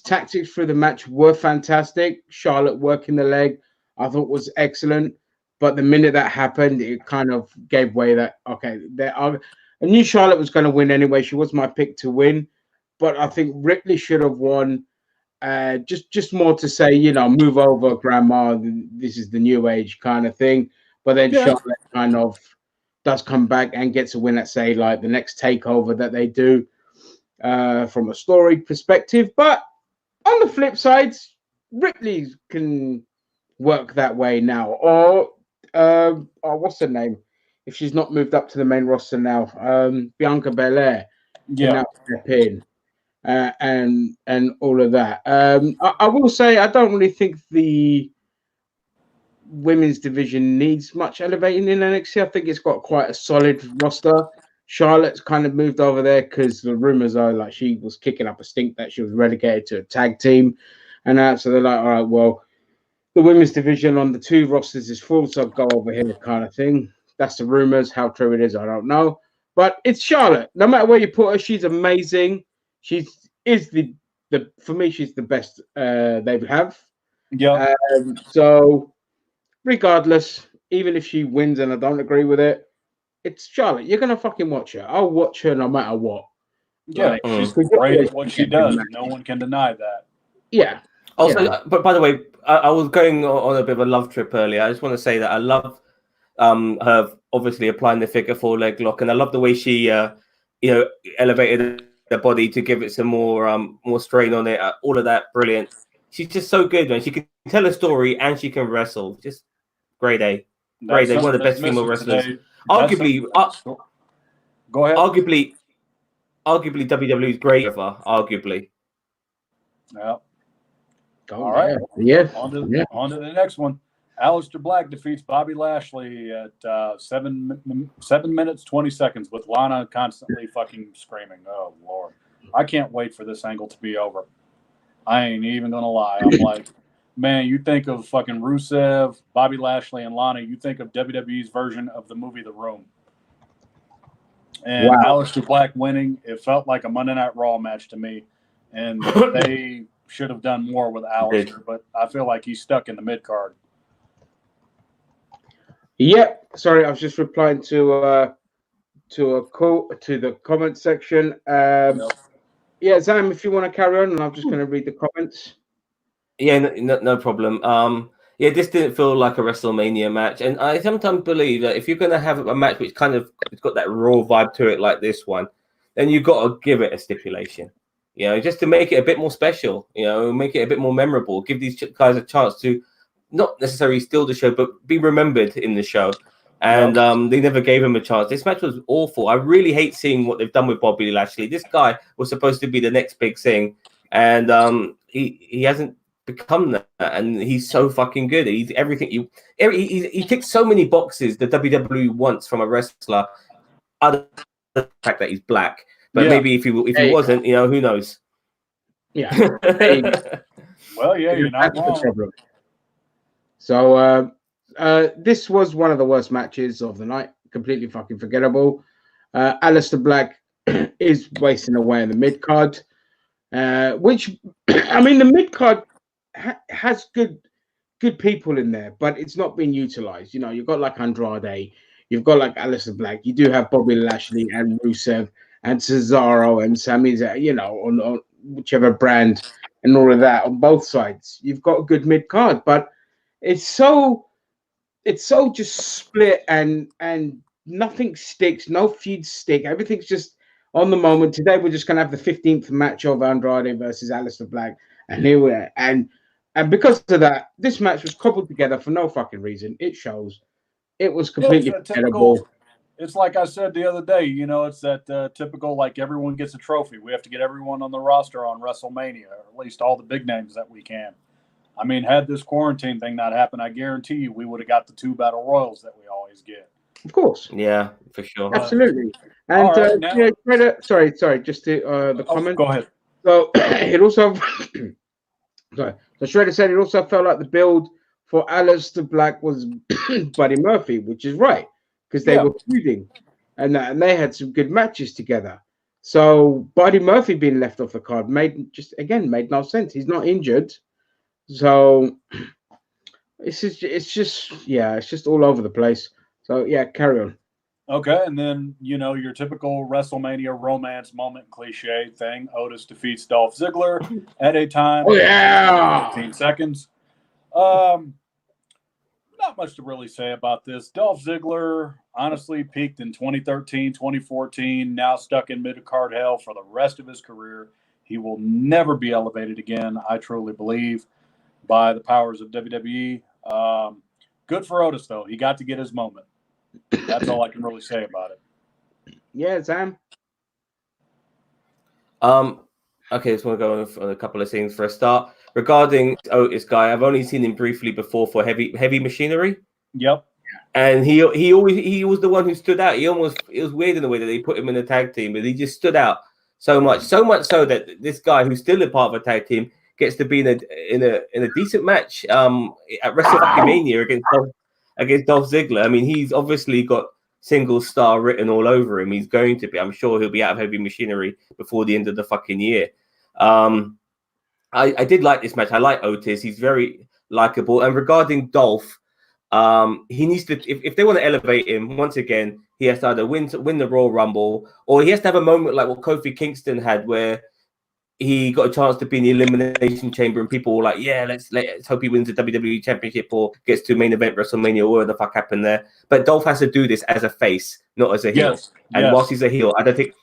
Speaker 1: tactics through the match were fantastic. Charlotte working the leg, I thought was excellent. But the minute that happened, it kind of gave way that, okay, I knew Charlotte was going to win anyway. She was my pick to win. But I think Ripley should have won. just more to say, you know, move over, grandma. This is the new age kind of thing. But then Charlotte kind of does come back and gets a win at, say, like the next takeover that they do from a story perspective. But on the flip side, Ripley can work that way now. Or what's her name? If she's not moved up to the main roster now, Bianca Belair can now step in. And all of that. I will say I don't really think the women's division needs much elevating in NXT. I think it's got quite a solid roster. Charlotte's kind of moved over there because the rumors are like she was kicking up a stink that she was relegated to a tag team, and so they're like, all right, well, the women's division on the two rosters is full, so go over here, kind of thing. That's the rumors. How true it is, I don't know. But it's Charlotte. No matter where you put her, she's amazing. Is the for me, she's the best they have.
Speaker 2: Yeah.
Speaker 1: So regardless, even if she wins and I don't agree with it, it's Charlotte. You're gonna fucking watch her. I'll watch her no matter what.
Speaker 2: Yeah, she's great at what she does. No one can deny that.
Speaker 1: Yeah.
Speaker 3: Also, but by the way, I was going on a bit of a love trip earlier. I just want to say that I love her obviously applying the figure 4 leg lock, and I love the way she elevated the body to give it some more strain on it. All of that, brilliant. She's just so good, man. She can tell a story and she can wrestle. Just grade A. Grade A. One of the best female wrestlers. Arguably,
Speaker 2: go ahead.
Speaker 3: Arguably, WWE's great ever. Arguably.
Speaker 2: Yeah.
Speaker 1: All right. Yeah.
Speaker 2: On to the next one. Aleister Black defeats Bobby Lashley at 7 minutes 20 seconds with Lana constantly fucking screaming. Oh Lord, I can't wait for this angle to be over. I ain't even gonna lie. I'm like, man, you think of fucking Rusev, Bobby Lashley, and Lana. You think of WWE's version of the movie The Room. And Aleister Black winning, it felt like a Monday Night Raw match to me. And they should have done more with Aleister, but I feel like he's stuck in the mid card.
Speaker 1: Yep. Sorry, I was just replying to the comment section. Yeah, Zam, if you want to carry on, and I'm just going to read the comments.
Speaker 3: Yeah, no problem. Yeah, this didn't feel like a WrestleMania match, and I sometimes believe that if you're going to have a match which kind of it's got that raw vibe to it, like this one, then you've got to give it a stipulation. You know, just to make it a bit more special. You know, make it a bit more memorable. Give these guys a chance to not necessarily steal the show, but be remembered in the show. And they never gave him a chance. This match was awful. I really hate seeing what they've done with Bobby Lashley. This guy was supposed to be the next big thing, and he hasn't become that. And he's so fucking good. He's everything he ticks so many boxes the WWE wants from a wrestler. Other than the fact that he's black, but maybe if he wasn't, who knows?
Speaker 1: Yeah.
Speaker 2: Well, yeah, you're not wrong.
Speaker 1: So this was one of the worst matches of the night. Completely fucking forgettable. Aleister Black is wasting away in the mid card, which I mean the mid card has good people in there, but it's not being utilized. You know, you've got like Andrade, you've got like Aleister Black, you do have Bobby Lashley and Rusev and Cesaro and Sami Zayn, on whichever brand and all of that on both sides. You've got a good mid card, but it's so just split and nothing sticks, no feuds stick. Everything's just on the moment. Today we're just gonna have the 15th match of Andrade versus Aleister Black, and here we are. And because of that, this match was cobbled together for no fucking reason. It shows. It was completely forgettable.
Speaker 2: It's like I said the other day, it's that typical, like everyone gets a trophy. We have to get everyone on the roster on WrestleMania, or at least all the big names that we can. I mean, had this quarantine thing not happened, I guarantee you we would have got the 2 battle royals that we always get.
Speaker 1: Of course.
Speaker 3: Yeah, for sure.
Speaker 1: Absolutely. And sorry, just to the comment.
Speaker 2: Go ahead.
Speaker 1: So it also sorry. So Shredder said it also felt like the build for Aleister Black was Buddy Murphy, which is right, because they were feuding and they had some good matches together. So Buddy Murphy being left off the card made no sense. He's not injured. So it's just all over the place. So yeah, carry on.
Speaker 2: Okay, and then, your typical WrestleMania romance moment cliche thing. Otis defeats Dolph Ziggler at a time of 15 seconds. Not much to really say about this. Dolph Ziggler honestly peaked in 2013, 2014, now stuck in mid-card hell for the rest of his career. He will never be elevated again, I truly believe, by the powers of WWE. Good for Otis, though. He got to get his moment. That's all I can really say about it.
Speaker 1: Yeah, Sam.
Speaker 3: Okay, just want to go on a couple of things for a start. Regarding Otis guy, I've only seen him briefly before for heavy machinery.
Speaker 2: Yep.
Speaker 3: And he was the one who stood out. It was weird in the way that they put him in a tag team, but he just stood out so much so that this guy who's still a part of a tag team gets to be in a decent match at WrestleMania against Dolph Ziggler. I mean, he's obviously got single star written all over him. He's going to be. I'm sure he'll be out of heavy machinery before the end of the fucking year. I did like this match. I like Otis. He's very likable. And regarding Dolph, he needs to, if they want to elevate him, once again, he has to either win the Royal Rumble, or he has to have a moment like what Kofi Kingston had, where he got a chance to be in the Elimination Chamber, and people were like, "Yeah, let's hope he wins the WWE Championship or gets to main event WrestleMania, or whatever the fuck happened there." But Dolph has to do this as a face, not as a heel.
Speaker 2: Yes.
Speaker 3: And whilst he's a heel, I don't think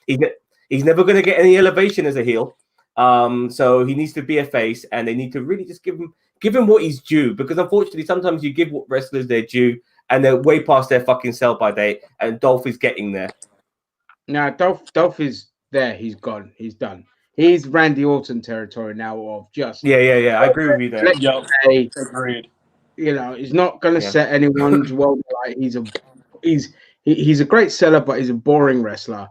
Speaker 3: he's never going to get any elevation as a heel. So he needs to be a face, and they need to really just give him what he's due, because unfortunately sometimes you give wrestlers their due and they're way past their fucking sell-by date, and Dolph is getting there.
Speaker 1: Now Dolph is there. He's gone. He's done. He's Randy Orton territory now of just
Speaker 3: yeah. I agree with you there.
Speaker 2: Agreed.
Speaker 1: He's not going to set anyone's world light. He's a great seller, but he's a boring wrestler.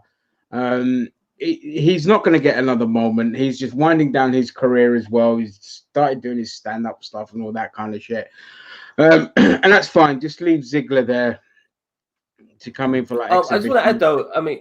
Speaker 1: He's not going to get another moment. He's just winding down his career as well. He's started doing his stand-up stuff and all that kind of shit. And that's fine. Just leave Ziggler there to come in for like.
Speaker 3: I just want to add though. I mean,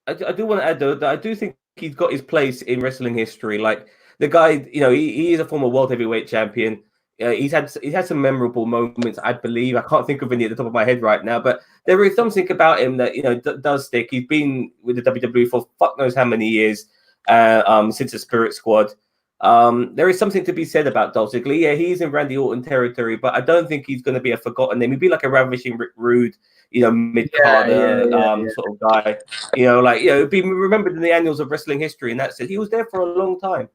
Speaker 3: I do want to add though that I do think he's got his place in wrestling history. Like the guy, he is a former world heavyweight champion. He's had some memorable moments, I believe. I can't think of any at the top of my head right now, but there is something about him that does stick. He's been with the WWE for fuck knows how many years, since the Spirit Squad. There is something to be said about Dolph Ziggler. Yeah, he's in Randy Orton territory, but I don't think he's going to be a forgotten name. He'd be like a Ravishing Rick Rude, mid-carder sort of guy. Be remembered in the annals of wrestling history, and that's it. He was there for a long time.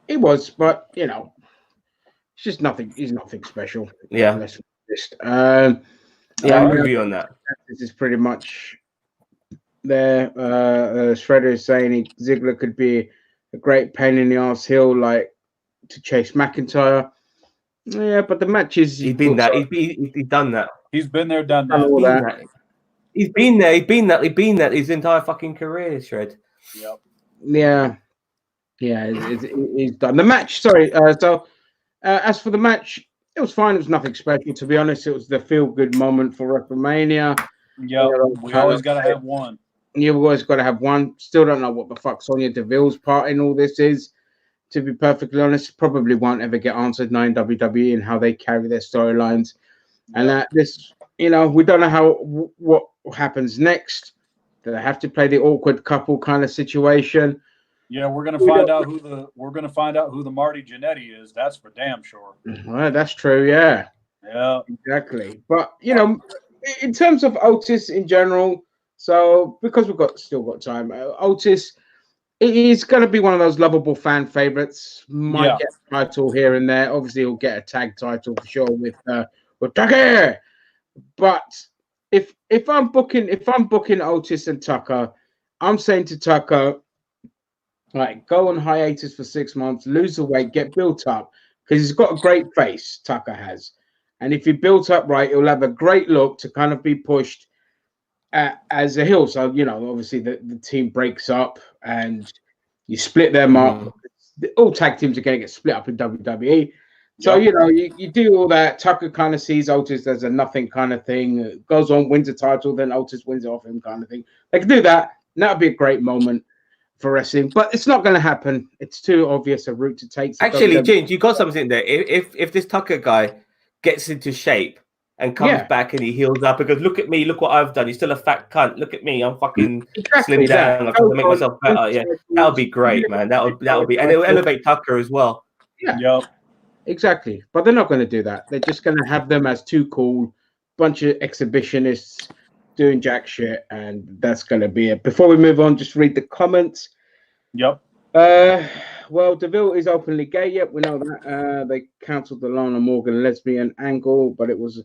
Speaker 1: He was, but it's just nothing. He's nothing special.
Speaker 3: Yeah.
Speaker 1: Let's be honest.
Speaker 3: I agree on that.
Speaker 1: This is pretty much there. Shredder is saying Ziggler could be a great pain in the ass heel, like to Chase McIntyre. Yeah, but the match is
Speaker 3: he's been that. He's done that.
Speaker 2: He's been there, done that.
Speaker 3: He's been there. He's been that his entire fucking career, Shred.
Speaker 2: Yep.
Speaker 1: Yeah. He's done the match. Sorry. As for the match, it was fine. It was nothing special, to be honest. It was the feel-good moment for WrestleMania.
Speaker 2: Yeah, we always got to have one.
Speaker 1: You've always got to have one. Still don't know what the fuck Sonya Deville's part in all this is, to be perfectly honest. Probably won't ever get answered knowing WWE and how they carry their storylines. And we don't know what happens next. Do they have to play the awkward couple kind of situation?
Speaker 2: Yeah, we're gonna find out who the Marty Jannetty is. That's for damn sure.
Speaker 1: Well, that's true. Yeah.
Speaker 2: Yeah.
Speaker 1: Exactly. But in terms of Otis in general, so because we've still got time, Otis is going to be one of those lovable fan favorites. Might get a title here and there. Obviously, he'll get a tag title for sure with Tucker. But if I'm booking Otis and Tucker, I'm saying to Tucker, like, go on hiatus for 6 months, lose the weight, get built up, because he's got a great face, Tucker has. And if he built up right, he'll have a great look to kind of be pushed as a heel. So, obviously the team breaks up and you split them up. All tag teams are going to get split up in WWE. So, you do all that. Tucker kind of sees Otis as a nothing kind of thing. Goes on, wins a title, then Otis wins it off him kind of thing. They can do that. And that would be a great moment for wrestling, but it's not going to happen. It's too obvious a route to take.
Speaker 3: Actually, James, you got something there. If this Tucker guy gets into shape and comes back and he heals up and goes, look at me, look what I've done. He's still a fat cunt. Look at me, I'm fucking slim down. I've got to make myself better. Yeah, that would be great, man. That would be, and it will elevate Tucker as well.
Speaker 1: Yeah,
Speaker 2: Yep.
Speaker 1: Exactly. But they're not going to do that. They're just going to have them as too cool, bunch of exhibitionists doing jack shit, and that's going to be it. Before we move on, just read the comments.
Speaker 2: Yep.
Speaker 1: Well, DeVille is openly gay. Yep, we know that. They cancelled the Lana Morgan lesbian angle, but it was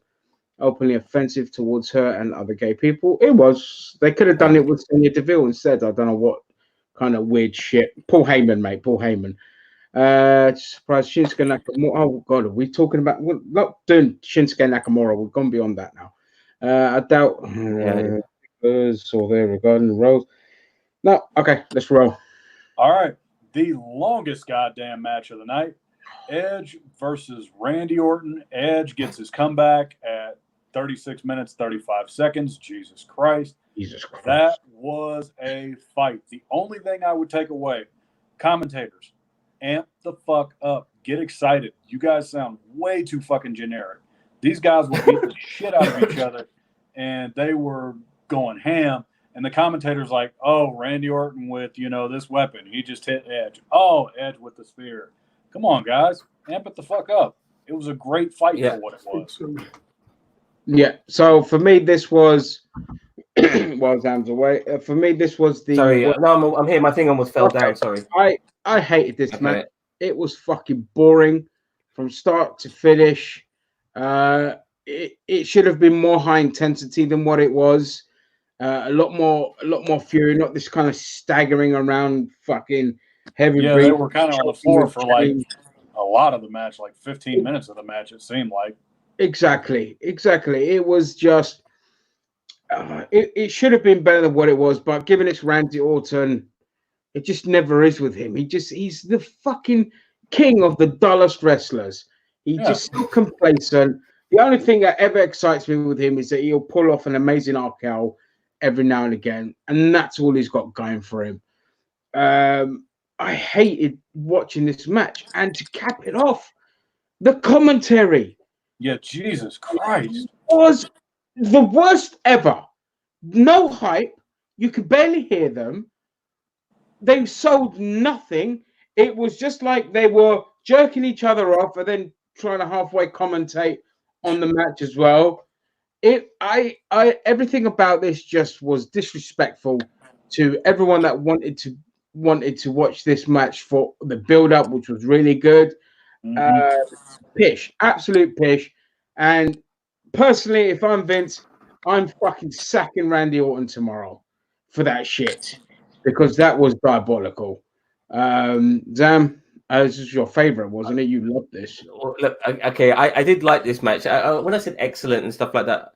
Speaker 1: openly offensive towards her and other gay people. It was. They could have done it with Sonya Deville instead. I don't know what kind of weird shit. Paul Heyman, mate. Paul Heyman. Surprise Shinsuke Nakamura. Oh God, are we talking about? We're not doing Shinsuke Nakamura. We've gone beyond that now. I doubt. So there regarding Rose. No, okay, let's roll.
Speaker 2: All right, the longest goddamn match of the night: Edge versus Randy Orton. Edge gets his comeback at 36 minutes 35 seconds. Jesus Christ! That was a fight. The only thing I would take away, commentators, amp the fuck up. Get excited. You guys sound way too fucking generic. These guys were beating the shit out of each other, and they were going ham. And the commentator's like, oh, Randy Orton with, this weapon. He just hit Edge. Oh, Edge with the spear. Come on, guys. Amp it the fuck up. It was a great fight for what it was.
Speaker 1: Yeah. So for me, this was... while Zam's away. For me, this was the...
Speaker 3: Sorry, no, I'm here. My thing almost fell down. Sorry.
Speaker 1: I hated this match. It was fucking boring from start to finish. It should have been more high intensity than what it was. A lot more fury, not this kind of staggering around fucking heavy.
Speaker 2: Yeah, they were kind of on the floor for like a lot of the match, like 15 minutes of the match, it seemed like. Exactly.
Speaker 1: It was just... it should have been better than what it was, but given it's Randy Orton, it just never is with him. He's the fucking king of the dullest wrestlers. He's just so complacent. The only thing that ever excites me with him is that he'll pull off an amazing RKO every now and again, and that's all he's got going for him. I hated watching this match, and to cap it off, the commentary.
Speaker 2: Yeah, Jesus Christ.
Speaker 1: Was the worst ever. No hype. You could barely hear them. They sold nothing. It was just like they were jerking each other off and then trying to halfway commentate on the match as well. Everything about this just was disrespectful to everyone that wanted to watch this match for the build-up, which was really good. Pish, absolute pish. And personally, if I'm Vince, I'm fucking sacking Randy Orton tomorrow for that shit, because that was diabolical. Zam, this is your favorite, wasn't it? You loved this.
Speaker 3: Look, okay, I did like this match. When I said excellent and stuff like that,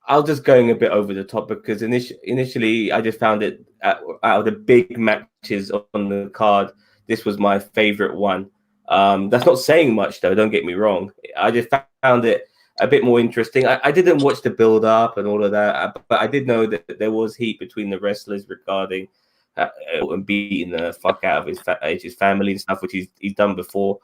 Speaker 3: I was just going a bit over the top because initially I just found it out of the big matches on the card, this was my favorite one. That's not saying much, though. Don't get me wrong. I just found it a bit more interesting. I didn't watch the build up and all of that, but I did know that there was heat between the wrestlers regarding and beating the fuck out of his family and stuff, which he's done before.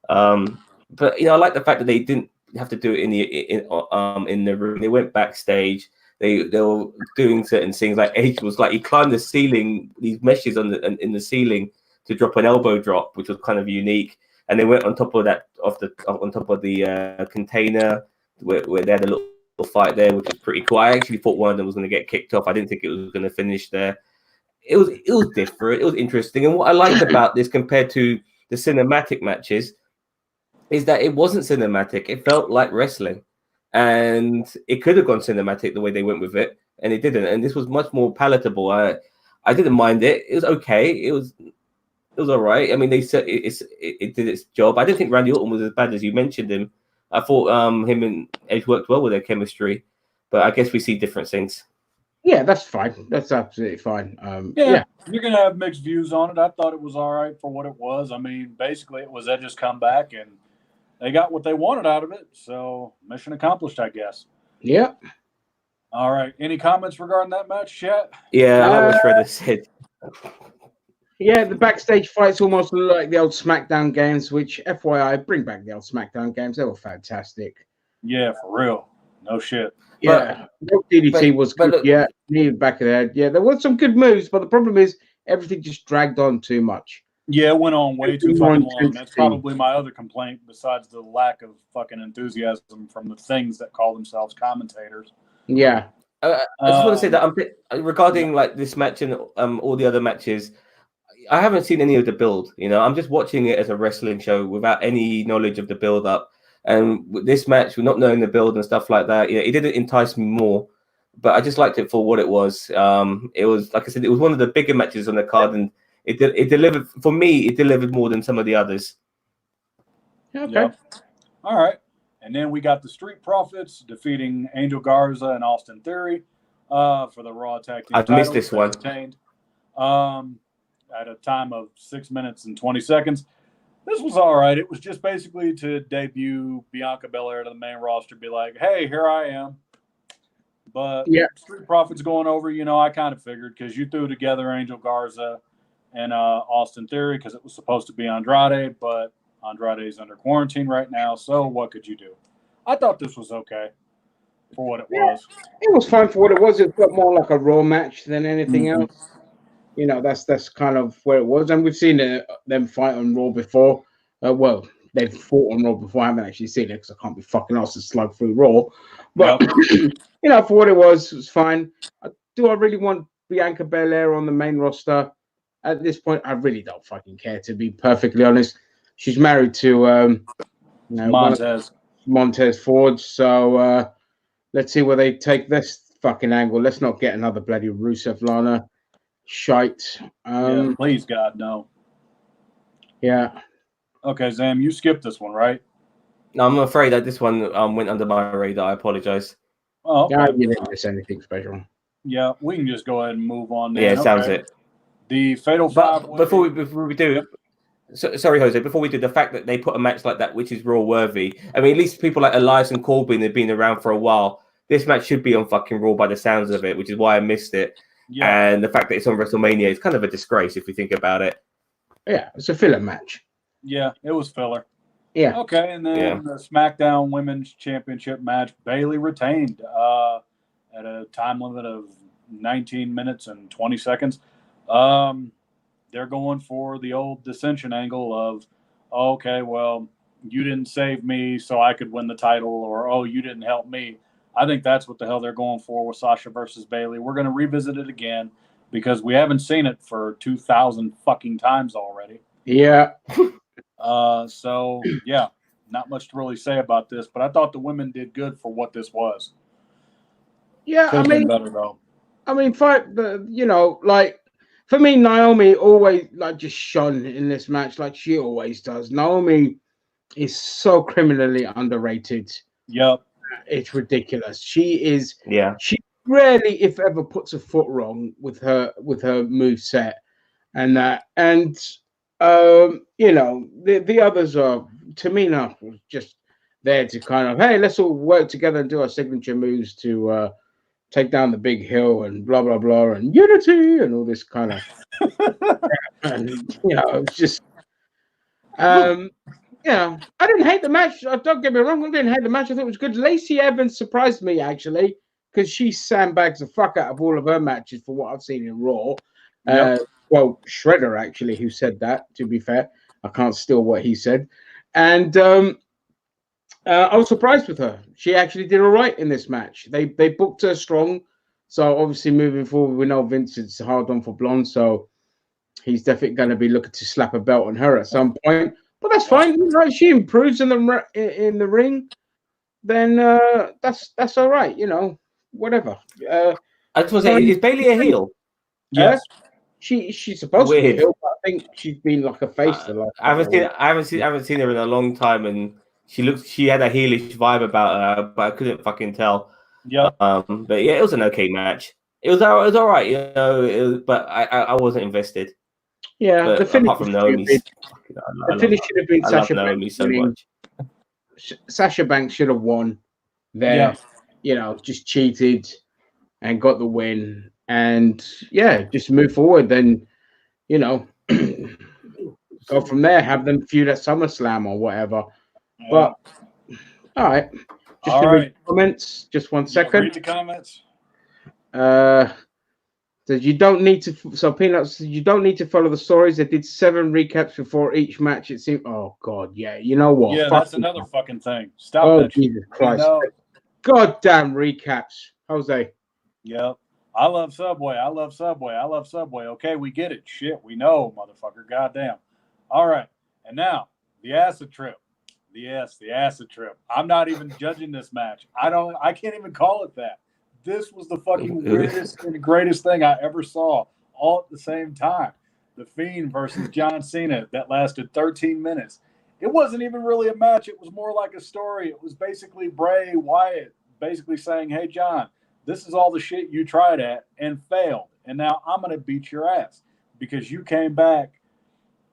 Speaker 3: But I like the fact that they didn't have to do it in the room. They went backstage. They were doing certain things. Like Edge was like he climbed the ceiling, these meshes in the ceiling to drop an elbow drop, which was kind of unique. And they went on top of that, on top of the container where they had a little fight there, which was pretty cool. I actually thought one of them was going to get kicked off. I didn't think it was going to finish there. It was different. It was interesting. And what I liked about this compared to the cinematic matches is that it wasn't cinematic. It felt like wrestling. And it could have gone cinematic the way they went with it, and it didn't. And this was much more palatable. I didn't mind it. It was okay. It was all right. I mean, they said it did its job. I didn't think Randy Orton was as bad as you mentioned him. I thought him and Edge worked well with their chemistry, but I guess we see different things.
Speaker 1: Yeah, that's fine. That's absolutely fine.
Speaker 2: Yeah, you're gonna have mixed views on it. I thought it was all right for what it was. I mean, basically, it was Edge's comeback, and they got what they wanted out of it. So, mission accomplished, I guess.
Speaker 1: Yeah.
Speaker 2: All right. Any comments regarding that match, chat?
Speaker 3: Yeah, I was Shredder said.
Speaker 1: Yeah, the backstage fights almost look like the old SmackDown games, which, FYI, bring back the old SmackDown games. They were fantastic.
Speaker 2: Yeah, for real. No shit.
Speaker 1: Yeah, DDT was good.
Speaker 3: look,
Speaker 1: Yeah, knee back of the head. Yeah, there was some good moves, but the problem is everything just dragged on too much.
Speaker 2: Yeah, it went on way too
Speaker 1: More
Speaker 2: fucking long.
Speaker 1: intensity.
Speaker 2: That's probably my other complaint, besides the lack of fucking enthusiasm from the things that call themselves commentators.
Speaker 1: Yeah.
Speaker 3: I just want to say that regarding like this match and all the other matches, I haven't seen any of the build. You know, I'm just watching it as a wrestling show without any knowledge of the build up. And with this match, we're not knowing the build and stuff like that. Yeah, it didn't entice me more, but I just liked it for what it was. It was, like I said, it was one of the bigger matches on the card, and it delivered for me. It delivered more than some of the others.
Speaker 1: Okay.
Speaker 2: Yep. All right. And then we got the Street Profits defeating Angel Garza and Austin Theory for the Raw Tag Team
Speaker 3: I
Speaker 2: titles.
Speaker 3: missed this one.
Speaker 2: Retained, at a time of 6 minutes and 20 seconds. This was all right. It was just basically to debut Bianca Belair to the main roster, be like, hey, here I am. But
Speaker 1: yeah,
Speaker 2: Street Profits going over, you know, I kind of figured because you threw together Angel Garza and Austin Theory because it was supposed to be Andrade, but Andrade's under quarantine right now, so what could you do? I thought this was okay for what it was.
Speaker 1: It was fine for what it was. It felt more like a Raw match than anything else. You know, that's kind of where it was. And we've seen them fight on Raw before. Well, they've fought on Raw before. I haven't actually seen it because I can't be fucking asked to slug through Raw. But, you know, for what it was fine. Do I really want Bianca Belair on the main roster? At this point, I really don't fucking care, to be perfectly honest. She's married to Montez Ford. So let's see where they take this fucking angle. Let's not get another bloody Rusev Lana shite.
Speaker 2: Yeah, please, God, no.
Speaker 1: Yeah.
Speaker 2: Okay, Zam, you skipped this one, right?
Speaker 3: No, I'm afraid that this one went under my radar. I apologize.
Speaker 2: Oh, okay.
Speaker 1: Yeah, you didn't miss anything special.
Speaker 2: Yeah, we can just go ahead and move on. Then.
Speaker 3: Yeah, sounds it.
Speaker 2: The Fatal Five.
Speaker 3: Before we do, sorry, Jose. Before we do, the fact that they put a match like that, which is Raw worthy. I mean, at least people like Elias and Corbin have been around for a while. This match should be on fucking Raw by the sounds of it, which is why I missed it. Yeah. And the fact that it's on WrestleMania is kind of a disgrace if we think about it.
Speaker 1: Yeah, it's a filler match.
Speaker 2: Yeah, it was filler.
Speaker 1: Yeah.
Speaker 2: Okay, and then the SmackDown Women's Championship match, Bayley retained at a time limit of 19 minutes and 20 seconds. They're going for the old dissension angle of, okay, well, you didn't save me so I could win the title, or, oh, you didn't help me. I think that's what the hell they're going for with Sasha versus Bayley. We're going to revisit it again because we haven't seen it for 2,000 fucking times already.
Speaker 1: Yeah.
Speaker 2: So, yeah, not much to really say about this, but I thought the women did good for what this was.
Speaker 1: Yeah,
Speaker 2: Could've been better, though.
Speaker 1: I mean, for me, Naomi always just shone in this match like she always does. Naomi is so criminally underrated.
Speaker 2: Yep.
Speaker 1: It's ridiculous. She is.
Speaker 3: Yeah.
Speaker 1: She rarely, if ever, puts a foot wrong with her move set, and that. And you know, the others are, Tamina was just there to kind of, hey, let's all work together and do our signature moves to take down the big hill and blah blah blah and unity and all this kind of. And you know, it's just. Yeah, I didn't hate the match. Don't get me wrong, I didn't hate the match. I thought it was good. Lacey Evans surprised me, actually, because she sandbags the fuck out of all of her matches for what I've seen in Raw. Yep. Well, Shredder, actually, who said that, to be fair. I can't steal what he said. And I was surprised with her. She actually did all right in this match. They booked her strong. So, obviously, moving forward, we know Vincent's hard on for Blonde, so he's definitely going to be looking to slap a belt on her at some point. But that's fine. Right? She improves in the ring, then that's all right. You know, whatever.
Speaker 3: I just want to say, is Bayley a heel?
Speaker 2: Yes,
Speaker 1: she's supposed to be a heel. But I think she's been like a face.
Speaker 3: I haven't seen her in a long time, and she had a heelish vibe about her, but I couldn't fucking tell.
Speaker 2: Yeah.
Speaker 3: But yeah, it was an okay match. It was all right, you know. But I wasn't invested.
Speaker 1: Yeah,
Speaker 3: but
Speaker 1: the finish
Speaker 3: apart from Naomi,
Speaker 1: the finish should have been Sasha
Speaker 3: Naomi
Speaker 1: Banks
Speaker 3: so much.
Speaker 1: Sasha Banks should have won there. Yeah. You know, just cheated and got the win, and just move forward. Then, you know, go from there. Have them feud at SummerSlam or whatever. Yeah. But all right, Just to read comments. Just 1 second.
Speaker 2: Read the comments.
Speaker 1: Says you don't need to. So Peanuts, you don't need to follow the stories. They did 7 recaps before each match. It seemed. Oh God, yeah. You know what?
Speaker 2: Yeah, that's another fucking thing. Stop that.
Speaker 1: Jesus Christ! Goddamn recaps, Jose.
Speaker 2: Yep. I love Subway. I love Subway. I love Subway. Okay, we get it. Shit, we know, motherfucker. Goddamn. All right, and now the acid trip. Yes, the acid trip. I'm not even judging this match. I can't even call it that. This was the fucking weirdest and greatest thing I ever saw all at the same time. The Fiend versus John Cena that lasted 13 minutes. It wasn't even really a match. It was more like a story. It was basically Bray Wyatt basically saying, hey, John, this is all the shit you tried at and failed. And now I'm going to beat your ass because you came back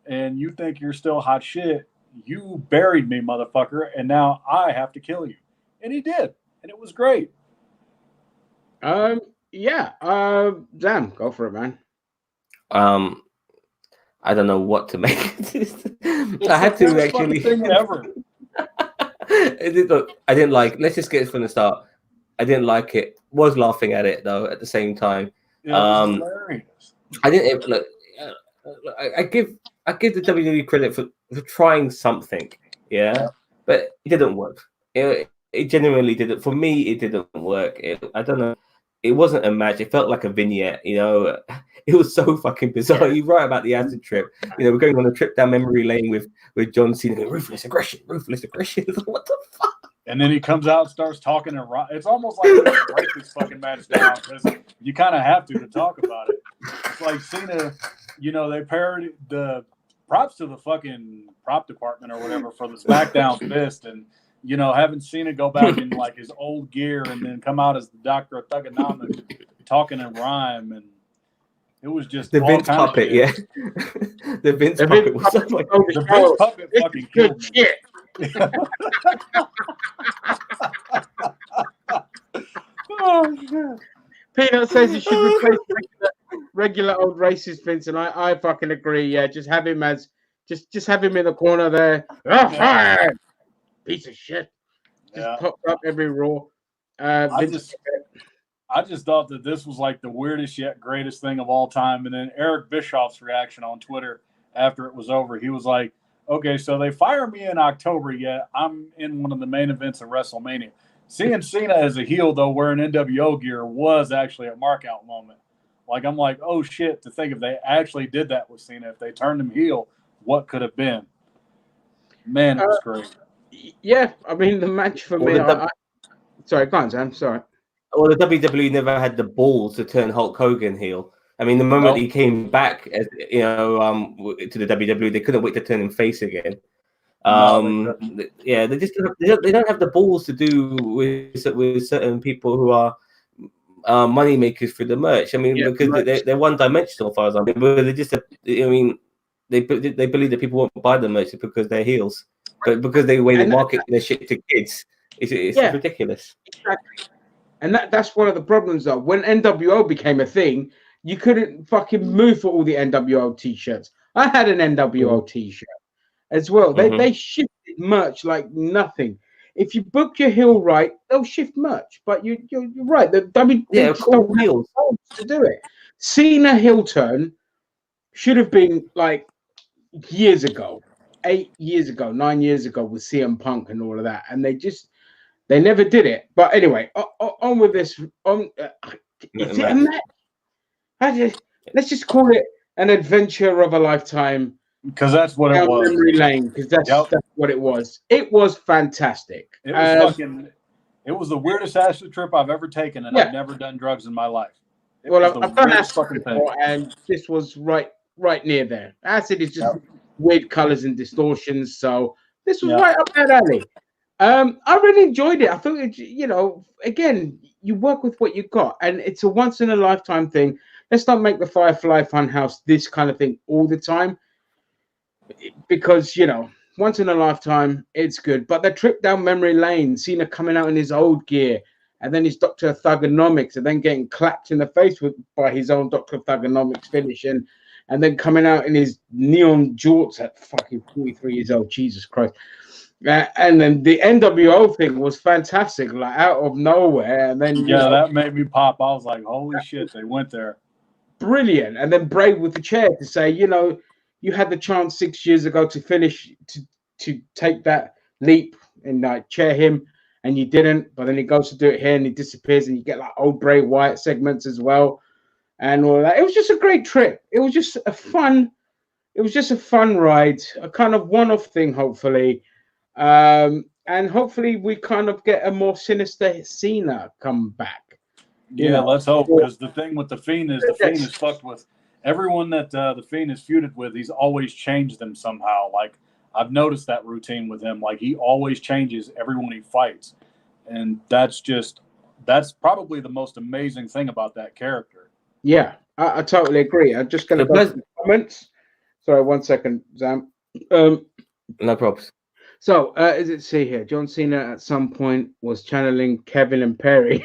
Speaker 2: and you think you're still hot shit. You buried me, motherfucker, and now I have to kill you. And he did. And it was great.
Speaker 1: Yeah. Damn, go for it, man.
Speaker 3: I don't know what to make. I had to actually.
Speaker 2: Thing ever.
Speaker 3: I didn't like. Let's just get it from the start. I didn't like it. Was laughing at it though at the same time.
Speaker 2: It was hilarious.
Speaker 3: I didn't look. I give the WWE credit for trying something. Yeah, but it didn't work. It genuinely didn't. For me, it didn't work. I don't know. It wasn't a match. It felt like a vignette, you know. It was so fucking bizarre. You're right about the acid trip. You know, we're going on a trip down memory lane with John Cena. Ruthless aggression. What the fuck?
Speaker 2: And then he comes out and starts talking. It's almost like let's break this fucking match down because you kind of have to talk about it. It's like Cena, you know, they parodied the props to the fucking prop department or whatever for the SmackDown fist and. You know, having Cena go back in like his old gear and then come out as the Doctor of Thugonomics, talking in rhyme, and it was just
Speaker 3: the Vince puppet, yeah. The Vince puppet was so like
Speaker 2: the Vince puppet fucking killed
Speaker 1: shit.
Speaker 2: Oh shit!
Speaker 1: Peanut says you should replace regular old racist Vince, and I fucking agree. Yeah, just have him as just have him in the corner there. Piece of shit. Just popped up every Raw.
Speaker 2: I just thought that this was like the weirdest yet greatest thing of all time. And then Eric Bischoff's reaction on Twitter after it was over, he was like, okay, so they fire me in October, yet I'm in one of the main events of WrestleMania. Seeing Cena as a heel, though, wearing NWO gear was actually a mark-out moment. Like, I'm like, oh, shit, to think if they actually did that with Cena, if they turned him heel, what could have been? Man, it was great.
Speaker 1: Yeah, I mean, the match for me... Sorry, go on, Sam. Sorry.
Speaker 3: Well, the WWE never had the balls to turn Hulk Hogan heel. I mean, the moment he came back, as you know, to the WWE, they couldn't wait to turn him face again. Yeah, they don't have the balls to do with certain people who are money makers for the merch. I mean, because they're one dimensional, as far as I mean. But they just, I mean, they believe that people won't buy the merch because they're heels, but because they market their shit to kids, it's ridiculous.
Speaker 1: Exactly. And that's one of the problems, though. When NWO became a thing, you couldn't fucking move for all the NWO t-shirts. I had an NWO t-shirt as well. They shifted merch like nothing. If you book your heel right, they'll shift merch. But you're right. The WWE to do it. Cena heel turn should have been like years ago, 8 years ago, 9 years ago with CM Punk and all of that, and they never did it. But anyway, on with this. Is it a match? Let's just call it an adventure of a lifetime.
Speaker 2: Because that's what it was.
Speaker 1: Memory lane, because that's what it was. It was fantastic.
Speaker 2: It was it was the weirdest acid trip I've ever taken, and I've never done drugs in my life.
Speaker 1: I've done acid before, and this was right near there. Acid is just weird colors and distortions, so this was right up that alley. I really enjoyed it. I thought again, you work with what you got, and it's a once in a lifetime thing. Let's not make the Firefly Funhouse this kind of thing all the time, because once in a lifetime it's good. But the trip down memory lane, Cena coming out in his old gear, and then his Doctor of Thugonomics, and then getting clapped in the face by his own Doctor of Thugonomics finish, and then coming out in his neon jorts at fucking 43 years old. Jesus Christ. And then the NWO thing was fantastic, like out of nowhere. And then
Speaker 2: that made me pop. I was like, holy shit, they went there.
Speaker 1: Brilliant. And then Bray with the chair to say, you had the chance 6 years ago to finish, to take that leap and chair him, and you didn't. But then he goes to do it here and he disappears, and you get like old Bray Wyatt segments as well, and all that. It was just a great trip. It was just a fun ride, a kind of one-off thing, hopefully. And hopefully we kind of get a more sinister Cena come back.
Speaker 2: Yeah, let's hope, because the thing with the Fiend is fucked with everyone that the Fiend is feuded with. He's always changed them somehow. Like, I've noticed that routine with him. Like, he always changes everyone he fights, and that's probably the most amazing thing about that character.
Speaker 1: Yeah, I totally agree. I'm just going to go to the comments. Sorry, 1 second, Zam.
Speaker 3: No problems.
Speaker 1: So, as it see here, John Cena at some point was channeling Kevin and Perry.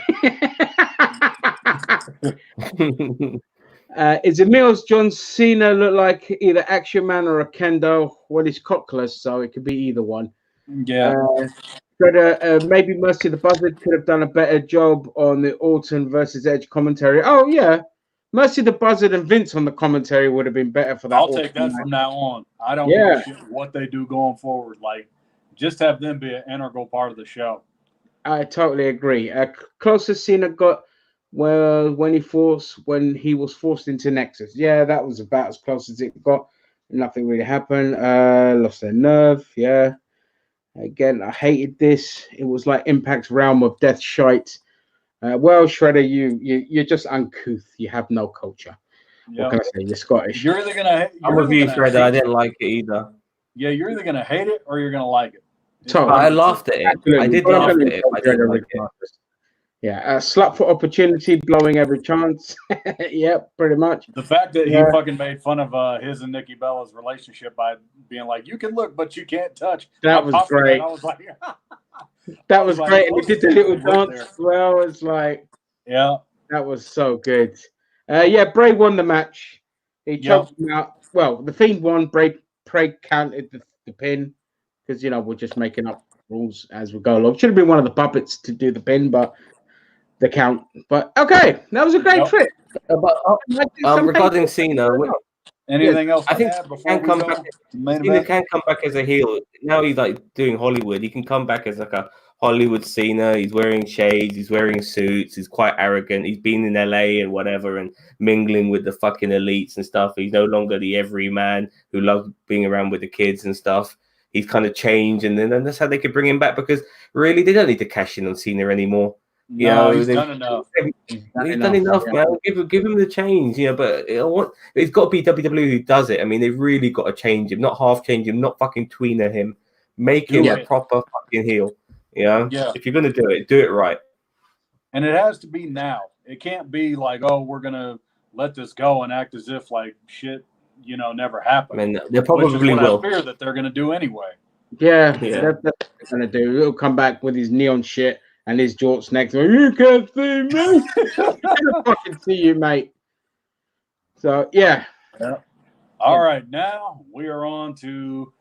Speaker 1: Is it Mills? John Cena look like either Action Man or a Kendo? Well, he's cockless, so it could be either one.
Speaker 2: Yeah.
Speaker 1: But maybe Mercy the Buzzard could have done a better job on the Orton versus Edge commentary. Oh, yeah. Mercy the Buzzard and Vince on the commentary would have been better for that.
Speaker 2: I'll take that from now on. I don't give a shit what they do going forward. Like, just have them be an integral part of the show.
Speaker 1: I totally agree. Closest Cena got when he was forced into Nexus. Yeah, that was about as close as it got. Nothing really happened. Lost their nerve. Yeah. Again, I hated this. It was like Impact's realm of death shite. Well, Shredder, you're just uncouth. You have no culture. What can I say? You're Scottish.
Speaker 2: You're either gonna.
Speaker 3: I'm with you, Shredder. I didn't like it either.
Speaker 2: Yeah, you're either gonna hate it or you're gonna like it.
Speaker 3: I laughed at it.
Speaker 1: Absolutely.
Speaker 3: I did laugh at it. I didn't like it.
Speaker 1: Yeah, slut for opportunity, blowing every chance. Yep, pretty much.
Speaker 2: The fact that he fucking made fun of his and Nikki Bella's relationship by being like, "You can look, but you can't touch."
Speaker 1: That was great.
Speaker 2: I was like,
Speaker 1: that was great. And he did the little dance as well. It's like,
Speaker 2: yeah, that
Speaker 1: was so good. Yeah, Bray won the match. He choked him out. Well, the Fiend won. Bray counted the pin because we're just making up rules as we go along. Should have been one of the puppets to do the pin, but the count. But okay, that was a great trip.
Speaker 3: Regarding Cena,
Speaker 2: anything else?
Speaker 3: I think Cena can come back as a heel. Now he's like doing Hollywood. He can come back as like a Hollywood Cena. He's wearing shades. He's wearing suits. He's quite arrogant. He's been in LA and whatever and mingling with the fucking elites and stuff. He's no longer the everyman who loves being around with the kids and stuff. He's kind of changed, and then that's how they could bring him back, because really they don't need to cash in on Cena anymore.
Speaker 2: He's done enough.
Speaker 3: He's done enough, man. Give him the change, but it's got to be WWE who does it. I mean, they've really got to change him, not half change him, not fucking tweener him. Make him a proper fucking heel. Yeah. If you're gonna do it right.
Speaker 2: And it has to be now. It can't be like, oh, we're gonna let this go and act as if like shit, never happened.
Speaker 3: I mean, they probably will.
Speaker 2: I fear that they're gonna do anyway.
Speaker 1: Yeah. That's what they're gonna do. He'll come back with his neon shit and his jorts next. You can't see me. I can't fucking see you, mate. So yeah.
Speaker 2: All right, now we are on to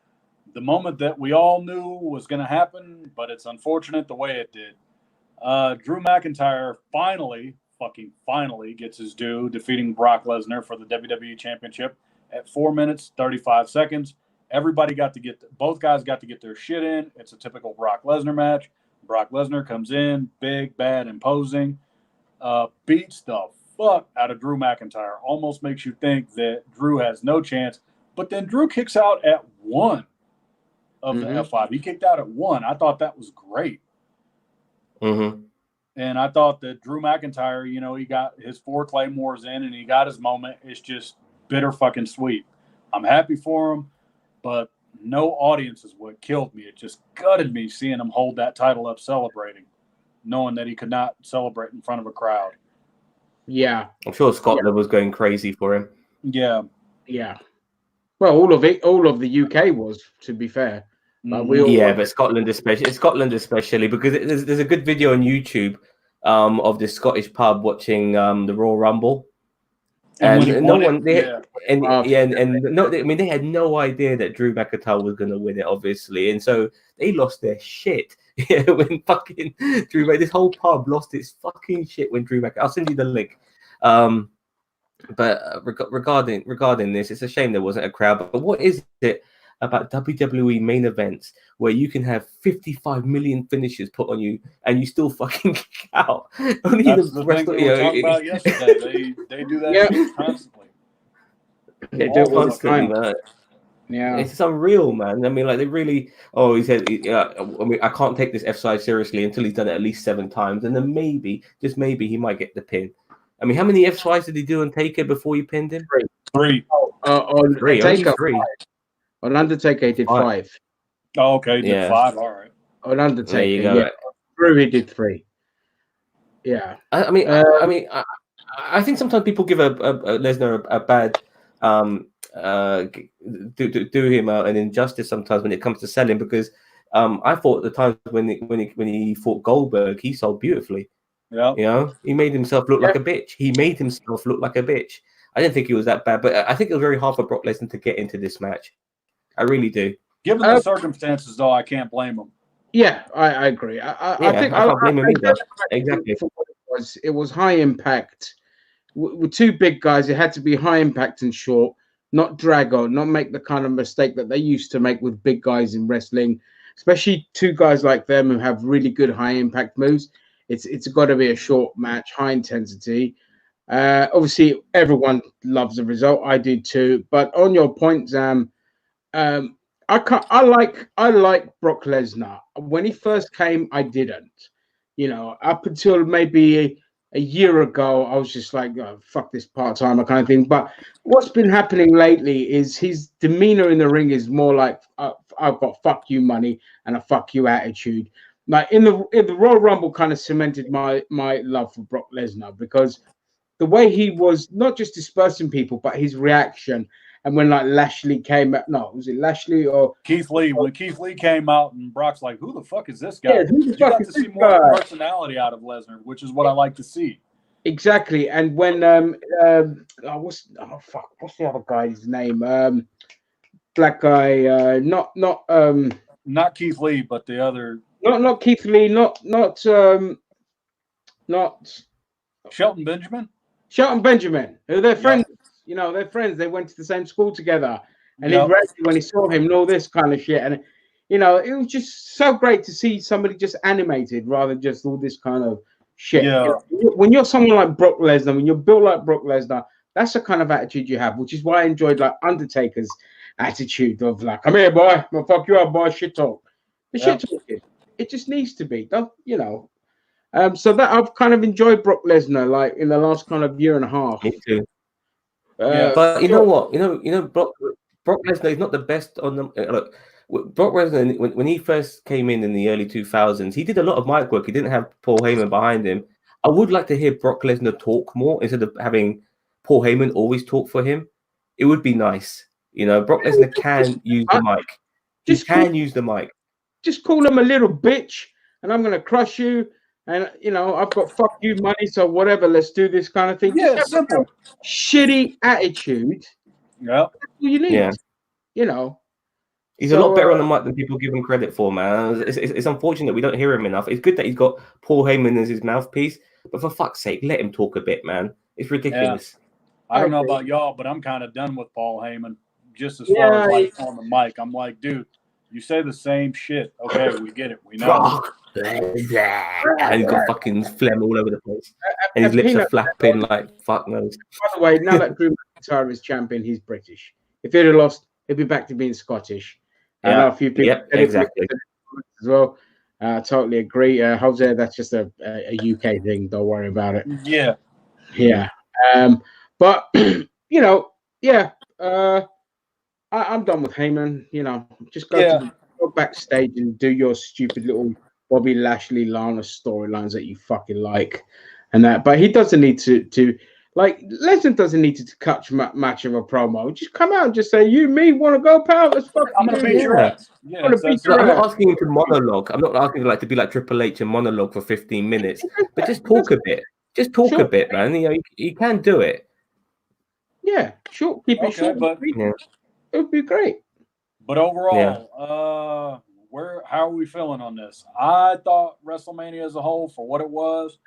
Speaker 2: the moment that we all knew was going to happen, but it's unfortunate the way it did. Drew McIntyre finally gets his due, defeating Brock Lesnar for the WWE Championship at 4 minutes 35 seconds. Both guys got to get their shit in. It's a typical Brock Lesnar match. Brock Lesnar comes in, big, bad, imposing, beats the fuck out of Drew McIntyre. Almost makes you think that Drew has no chance. But then Drew kicks out at 1 of the F5. He kicked out at 1. I thought that was great.
Speaker 3: Mm-hmm.
Speaker 2: And I thought that Drew McIntyre, he got his 4 Claymores in and he got his moment. It's just bitter fucking sweet. I'm happy for him, but no audience is what killed me. It just gutted me seeing him hold that title up celebrating, knowing that he could not celebrate in front of a crowd.
Speaker 1: Yeah.
Speaker 3: I'm sure Scotland was going crazy for him.
Speaker 2: Yeah.
Speaker 1: Yeah. Well, all of the UK was, to be fair.
Speaker 3: But Scotland especially, because there's a good video on YouTube of this Scottish pub watching the Royal Rumble. And no one, they had no idea that Drew McIntyre was going to win it, obviously, and so they lost their shit when fucking this whole pub lost its fucking shit when Drew McIntyre. I'll send you the link. But regarding this, it's a shame there wasn't a crowd. But what is it about WWE main events where you can have 55 million finishes put on you and you still fucking kick out? Only
Speaker 2: That's the thing we were talking about yesterday. They do that shit constantly.
Speaker 1: They do it constantly,
Speaker 3: man.
Speaker 1: Yeah,
Speaker 3: it's unreal, man. I mean, like they really. Oh, he said, I can't take this F-side seriously until he's done it at least 7 times, and then maybe, just maybe, he might get the pin. I mean, how many F-sides did he do on Taker before you pinned him?
Speaker 2: 3.
Speaker 1: On
Speaker 3: Three.
Speaker 1: Taker,
Speaker 3: 3.
Speaker 1: On Undertaker, he did 5.
Speaker 2: Oh, okay, he did 5. All right.
Speaker 1: On Undertaker, Drew, he did 3. Yeah.
Speaker 3: I think sometimes people give a Lesnar a bad do him an injustice sometimes when it comes to selling, because I thought the times when he fought Goldberg, he sold beautifully.
Speaker 2: Yeah,
Speaker 3: you know, he made himself look like a bitch. I didn't think he was that bad, but I think it was very hard for Brock Lesnar to get into this match. I really do.
Speaker 2: Given the circumstances, though, I can't blame him.
Speaker 1: Yeah, I agree. I think I can't blame him either. Exactly. It was high impact. With 2 big guys, it had to be high impact and short, not drag on, not make the kind of mistake that they used to make with big guys in wrestling, especially 2 guys like them who have really good high impact moves. It's got to be a short match, high intensity. Obviously, everyone loves the result. I do too. But on your point, Zam, I like Brock Lesnar. When he first came, I didn't. You know, up until maybe a year ago, I was just like, oh, fuck this part-timer kind of thing. But what's been happening lately is his demeanor in the ring is more like, I've got fuck you money and a fuck you attitude. Like in the Royal Rumble kind of cemented my love for Brock Lesnar, because the way he was not just dispersing people, but his reaction. And when like Lashley came out, no, was it Lashley or
Speaker 2: Keith Lee? When Keith Lee came out and Brock's like, who the fuck is this guy?
Speaker 1: Yeah,
Speaker 2: you got to see more personality out of Lesnar, which is what I like to see.
Speaker 1: Exactly. And when what's the other guy's name? Black guy, not
Speaker 2: Keith Lee, but the other.
Speaker 1: Not Keith Lee, not
Speaker 2: Shelton Benjamin.
Speaker 1: Shelton Benjamin. They're friends. Yeah. You know, they're friends. They went to the same school together. And when he saw him and all this kind of shit, and you know, it was just so great to see somebody just animated rather than just all this kind of shit.
Speaker 2: Yeah.
Speaker 1: You know, when you're someone like Brock Lesnar, when you're built like Brock Lesnar, that's the kind of attitude you have, which is why I enjoyed like Undertaker's attitude of like, come here, boy, I'm gonna fuck you up, boy, shit talk. The shit talking. It just needs to be, you know. So that I've kind of enjoyed Brock Lesnar like in the last kind of year and a half.
Speaker 3: Me too. But you know what? You know, Brock Lesnar is not the best on the look. Brock Lesnar, when he first came in the early 2000s, he did a lot of mic work. He didn't have Paul Heyman behind him. I would like to hear Brock Lesnar talk more instead of having Paul Heyman always talk for him. It would be nice. You know, Brock Lesnar can use the mic. He can use the mic.
Speaker 1: Just call him a little bitch, and I'm going to crush you. And, you know, I've got fuck you money, so whatever, let's do this kind of thing.
Speaker 2: Yeah, simple.
Speaker 1: Shitty attitude.
Speaker 2: Yeah.
Speaker 1: That's all you need. Yeah. You know.
Speaker 3: He's a lot better on the mic than people give him credit for, man. It's unfortunate we don't hear him enough. It's good that he's got Paul Heyman as his mouthpiece, but for fuck's sake, let him talk a bit, man. It's ridiculous.
Speaker 2: Yeah. I don't know about y'all, but I'm kind of done with Paul Heyman. Just as far as like on the mic, I'm like, dude, you say the same shit. Okay, we get it. We know.
Speaker 3: And he's got fucking phlegm all over the place, and his lips are flapping like fuck knows.
Speaker 1: By the way, now that Drew McIntyre is champion, he's British. If he'd have lost, he'd be back to being Scottish. I know a few people
Speaker 3: exactly
Speaker 1: as well. Totally agree. Jose, that's just a UK thing. Don't worry about it.
Speaker 2: Yeah.
Speaker 1: But you know, I'm done with Heyman. You know, just go backstage and do your stupid little Bobby Lashley Lana storylines that you fucking like, and that. But he doesn't need to like Lesnar doesn't need to cut much of a promo. Just come out and just say, "You, me, want to go, pal? Let's fucking."
Speaker 2: I'm gonna beat your ass.
Speaker 3: I'm not asking him to monologue. I'm not asking him to be like Triple H and monologue for 15 minutes, but just talk a bit. Just talk a bit, man. You know, he can do it.
Speaker 1: Yeah, short. Keep it
Speaker 2: Okay,
Speaker 1: short.
Speaker 2: but
Speaker 1: It would be great.
Speaker 2: But overall, how are we feeling on this? I thought WrestleMania as a whole, for what it was,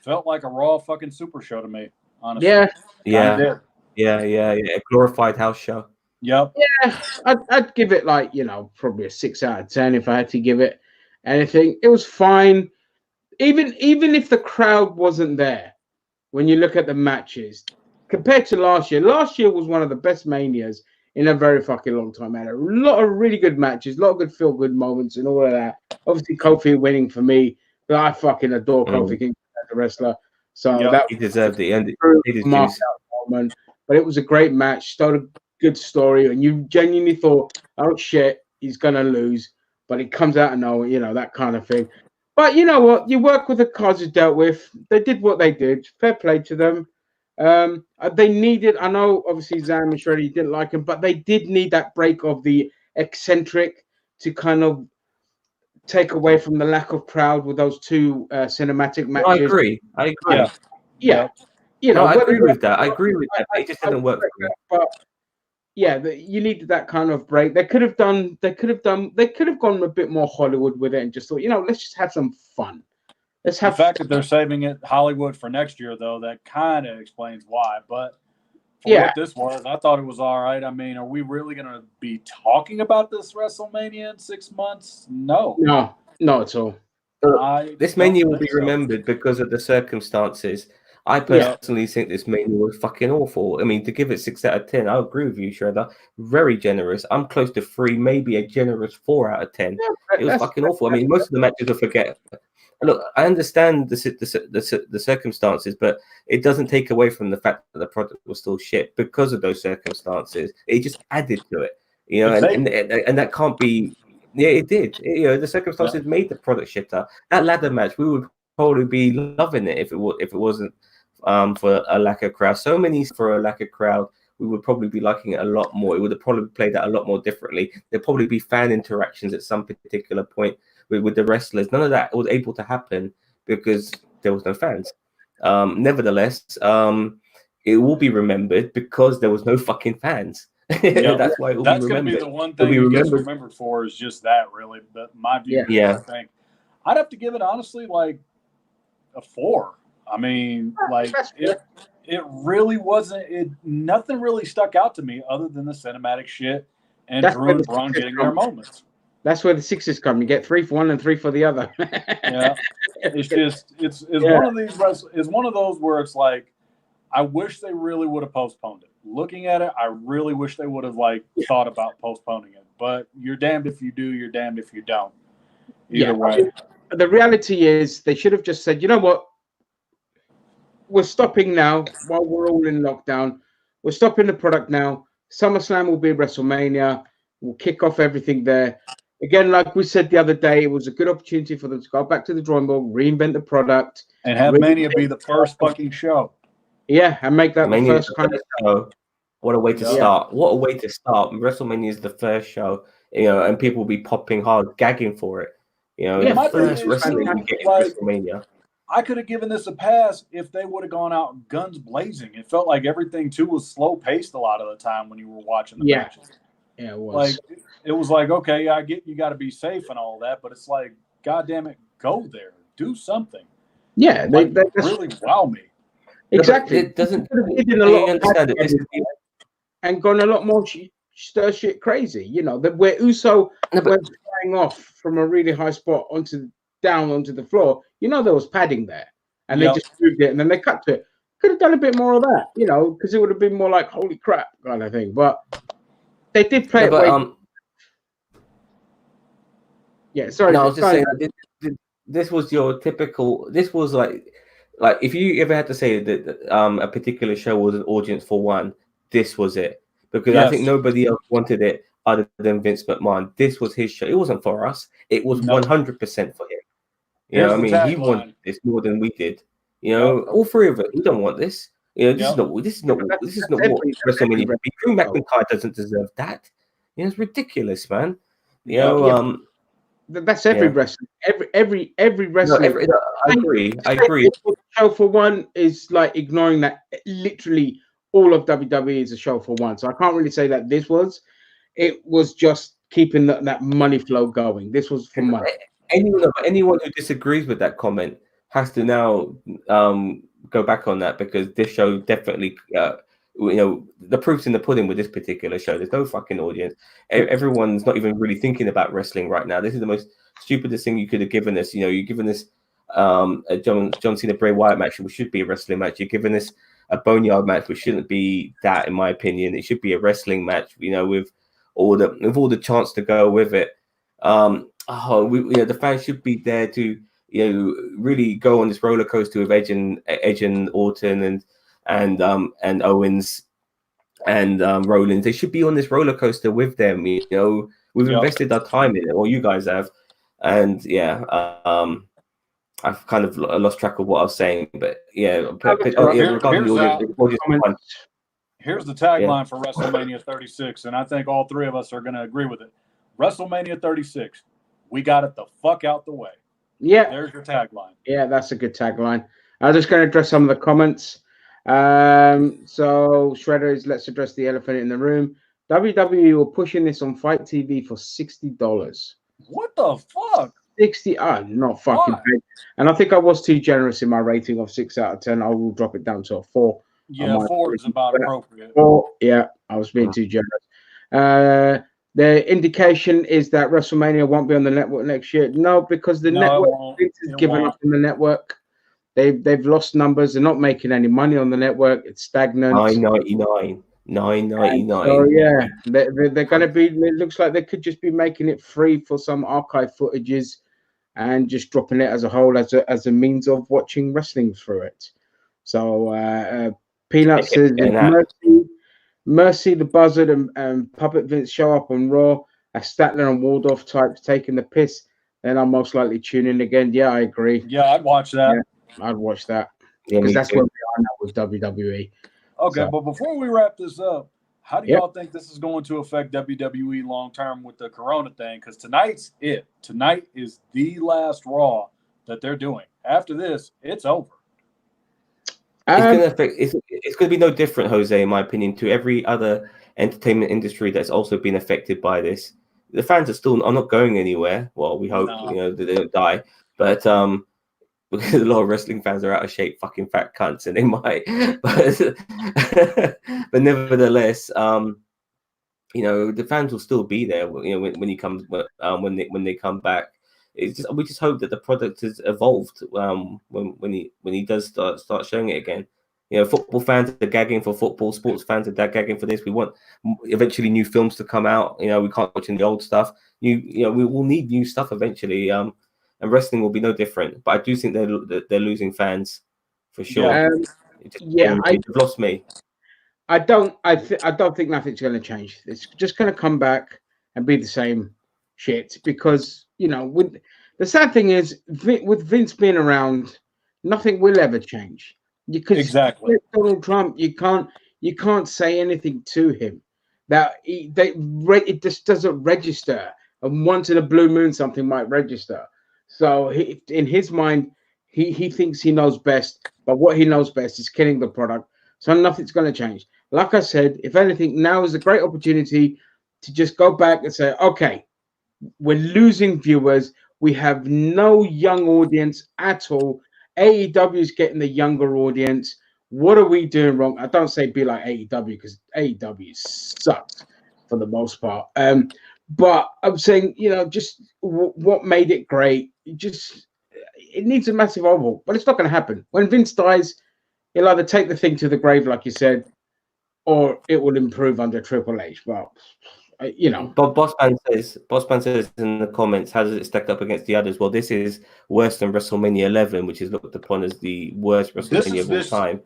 Speaker 2: felt like a Raw fucking Super Show to me. Honestly,
Speaker 1: Yeah,
Speaker 3: yeah. A glorified house show.
Speaker 2: Yep.
Speaker 1: yeah. I'd give it like probably a 6 out of 10 if I had to give it anything. It was fine, even if the crowd wasn't there. When you look at the matches compared to last year was one of the best Manias in a very fucking long time. I had a lot of really good matches, a lot of good feel good moments, and all of that. Obviously, Kofi winning for me, but I fucking adore Kofi Kingston as a wrestler. So that
Speaker 3: he deserved it. And his
Speaker 1: moment. But it was a great match, told a good story, and you genuinely thought, "Oh shit, he's gonna lose," but it comes out of nowhere, that kind of thing. But you know what? You work with the cards you dealt with. They did what they did. Fair play to them. They needed. I know, obviously, Zam and Shreddy didn't like him, but they did need that break of the eccentric to kind of take away from the lack of crowd with those two cinematic matches.
Speaker 3: I agree.
Speaker 1: Yeah.
Speaker 3: I agree with that. I agree with that. It just didn't work for me.
Speaker 1: But yeah, you needed that kind of break. They could have gone a bit more Hollywood with it and just thought, let's just have some fun. Let's have
Speaker 2: the fact that they're saving it Hollywood for next year, though, that kind of explains why. But for what this was, I thought it was all right. I mean, are we really going to be talking about this WrestleMania in 6 months? No,
Speaker 1: not at all.
Speaker 3: This Mania will be remembered because of the circumstances. I personally think this Mania was fucking awful. I mean, to give it 6 out of 10, I agree with you, Shredder. Very generous. I'm close to 3, maybe a generous 4 out of 10. It was fucking awful. I mean, most of the matches I forget. Look, I understand the circumstances, but it doesn't take away from the fact that the product was still shit because of those circumstances. It just added to it, and that can't be. Yeah, it did. The circumstances made the product shitter. That ladder match, we would probably be loving it if it wasn't for a lack of crowd. So many for a lack of crowd, we would probably be liking it a lot more. It would have probably played that a lot more differently. There'd probably be fan interactions at some particular point with the wrestlers. None of that was able to happen because there was no fans. Nevertheless, it will be remembered because there was no fucking fans. That's why it will be remembered.
Speaker 2: That's going to be the one thing it gets remembered for is just that, really. But my view, I think I'd have to give it honestly like a 4. I mean, like it really wasn't. Nothing really stuck out to me other than the cinematic shit and Drew and Braun getting their moments.
Speaker 1: That's where the 6s come. You get 3 for one and 3 for the other.
Speaker 2: It's just one of these. It's one of those where it's like, I wish they really would have postponed it. Looking at it, I really wish they would have thought about postponing it. But you're damned if you do, you're damned if you don't. Either way.
Speaker 1: The reality is they should have just said, you know what? We're stopping now while we're all in lockdown. We're stopping the product now. SummerSlam will be WrestleMania. We'll kick off everything there. Again, like we said the other day, it was a good opportunity for them to go back to the drawing board, reinvent the product.
Speaker 2: And have Mania be the first fucking show.
Speaker 1: Yeah, and make that the first kind of
Speaker 3: show. What a way to start. What a way to start. WrestleMania is the first show, and people will be popping hard, gagging for it. The first wrestling we get in WrestleMania.
Speaker 2: I could have given this a pass if they would have gone out guns blazing. It felt like everything, too, was slow-paced a lot of the time when you were watching the matches.
Speaker 1: Yeah, it was.
Speaker 2: It was like, okay, I get you got to be safe and all that, but it's like, God damn it, go there. Do something.
Speaker 1: Yeah.
Speaker 2: They really wow me.
Speaker 1: Exactly.
Speaker 3: It doesn't.
Speaker 1: Understand it. And gone a lot more stir shit crazy. Where Uso went flying off from a really high spot down onto the floor. There was padding there, and they just moved it, and then they cut to it. Could have done a bit more of that, because it would have been more like holy crap kind of thing. But they did play it. Sorry.
Speaker 3: No, I was just saying this was your typical. This was like if you ever had to say that a particular show was an audience for one, this was it. Because I think nobody else wanted it other than Vince McMahon. This was his show. It wasn't for us. It was 100% for him. He wanted this more than we did. All 3 of us. We don't want this. This is not what WrestleMania would be. Drew McIntyre doesn't deserve that. It's ridiculous, man.
Speaker 1: That's every wrestler. Every wrestler.
Speaker 3: I agree.
Speaker 1: Show for one is like ignoring that literally all of WWE is a show for one. So I can't really say that this was. It was just keeping that money flow going. This was for money.
Speaker 3: Anyone who disagrees with that comment has to now go back on that, because this show definitely, the proof's in the pudding with this particular show. There's no fucking audience. Everyone's not even really thinking about wrestling right now. This is the most stupidest thing you could have given us. You're giving us a John Cena Bray Wyatt match, which should be a wrestling match. You're giving us a Boneyard match, which shouldn't be that, in my opinion. It should be a wrestling match, with all the chance to go with it. The fans should be there to really go on this roller coaster with Edge and Orton and Owens and Rollins. They should be on this roller coaster with them. We've invested our time in it, or you guys have, and I've kind of lost track of what I was saying, but
Speaker 2: here's the tagline for WrestleMania 36, and I think all three of us are going to agree with it. WrestleMania 36, we got it the fuck out the way.
Speaker 1: Yeah.
Speaker 2: There's your tagline.
Speaker 1: Yeah, that's a good tagline. I'm just going to address some of the comments. So Shredder let's address the elephant in the room. WWE were pushing this on Fight TV for $60.
Speaker 2: What the fuck?
Speaker 1: 60? Not fucking paid. And I think I was too generous in my rating of 6 out of 10. I will drop it down to a 4.
Speaker 2: Yeah, 4 is about appropriate.
Speaker 1: 4, yeah, I was being too generous. The indication is that WrestleMania won't be on the network next year. No, because the network is given up on the network. They've lost numbers. They're not making any money on the network. It's stagnant. $9.99. So yeah, they're going to be. It looks like they could just be making it free for some archive footages, and just dropping it as a whole as a means of watching wrestling through it. So Peanut says Mercy the Buzzard and Puppet Vince show up on Raw as Statler and Waldorf types taking the piss, then I'll most likely tune in again. Yeah, I agree.
Speaker 2: Yeah, I'd watch that.
Speaker 1: Yeah, I'd watch that. Because that's where we are now with WWE.
Speaker 2: Okay, but before we wrap this up, how do y'all think this is going to affect WWE long term with the Corona thing? Because tonight's it. Tonight is the last Raw that they're doing. After this, it's over.
Speaker 3: It's going to be no different, Jose, in my opinion, to every other entertainment industry that's also been affected by this. The fans are not going anywhere. Well, we hope that they don't die, but because a lot of wrestling fans are out of shape, fucking fat cunts, and they might. But nevertheless, the fans will still be there. When he comes, when they come back. It's just, we just hope that the product has evolved when he does start showing it again. Football fans are gagging for football. Sports fans are gagging for this. We want eventually new films to come out. We can't watch the old stuff. We will need new stuff eventually. And wrestling will be no different. But I do think they're losing fans for sure. They've lost me.
Speaker 1: I don't think nothing's going to change. It's just going to come back and be the same shit, because with the sad thing is, with Vince being around, nothing will ever change.
Speaker 2: Exactly.
Speaker 1: Donald Trump, you can't say anything to him that it just doesn't register, and once in a blue moon something might register. So in his mind, he thinks he knows best, but what he knows best is killing the product. So nothing's going to change. Like I said, if anything, now is a great opportunity to just go back and say, okay, we're losing viewers. We have no young audience at all. AEW is getting the younger audience. What are we doing wrong? I don't say be like AEW, because AEW sucked for the most part. But I'm saying, just what made it great. It needs a massive overhaul, but it's not going to happen. When Vince dies, he'll either take the thing to the grave, like you said, or it will improve under Triple H. But
Speaker 3: But Bossman says in the comments, how does it stack up against the others? Well, this is worse than WrestleMania 11, which is looked upon as the worst WrestleMania of all time.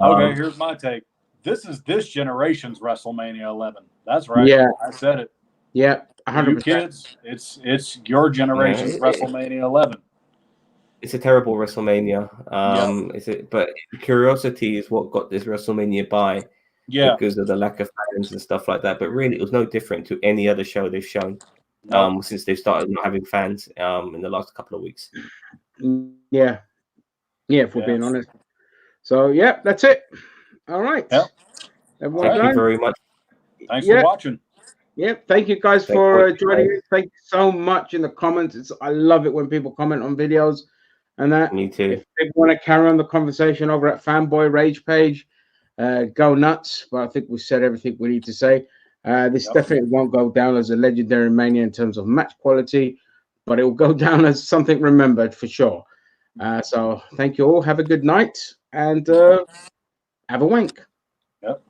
Speaker 2: Okay, here's my take. This is this generation's WrestleMania 11. That's right.
Speaker 1: Yeah,
Speaker 2: I said it.
Speaker 1: Yeah, 100%.
Speaker 2: You kids, it's your generation's WrestleMania 11.
Speaker 3: It's a terrible WrestleMania. But curiosity is what got this WrestleMania by.
Speaker 2: Yeah,
Speaker 3: because of the lack of fans and stuff like that. But really, it was no different to any other show they've shown since they've started not having fans in the last couple of weeks.
Speaker 1: Yeah, if we're being honest. So, yeah, that's it. All right.
Speaker 2: Yep.
Speaker 1: Everyone
Speaker 3: Thank you
Speaker 1: done?
Speaker 3: very much.
Speaker 2: Thanks
Speaker 1: Yeah.
Speaker 2: for watching.
Speaker 1: Yep. Thank you guys
Speaker 3: Thank
Speaker 1: for
Speaker 3: you.
Speaker 1: joining us. Thank you so much in the comments. I love it when people comment on videos and that.
Speaker 3: Me too.
Speaker 1: If they want to carry on the conversation over at Fanboy Rage page, go nuts. But I think we said everything we need to say. This definitely won't go down as a legendary mania in terms of match quality, but it will go down as something remembered for sure. So thank you all. Have a good night and have a wank.
Speaker 2: Yep.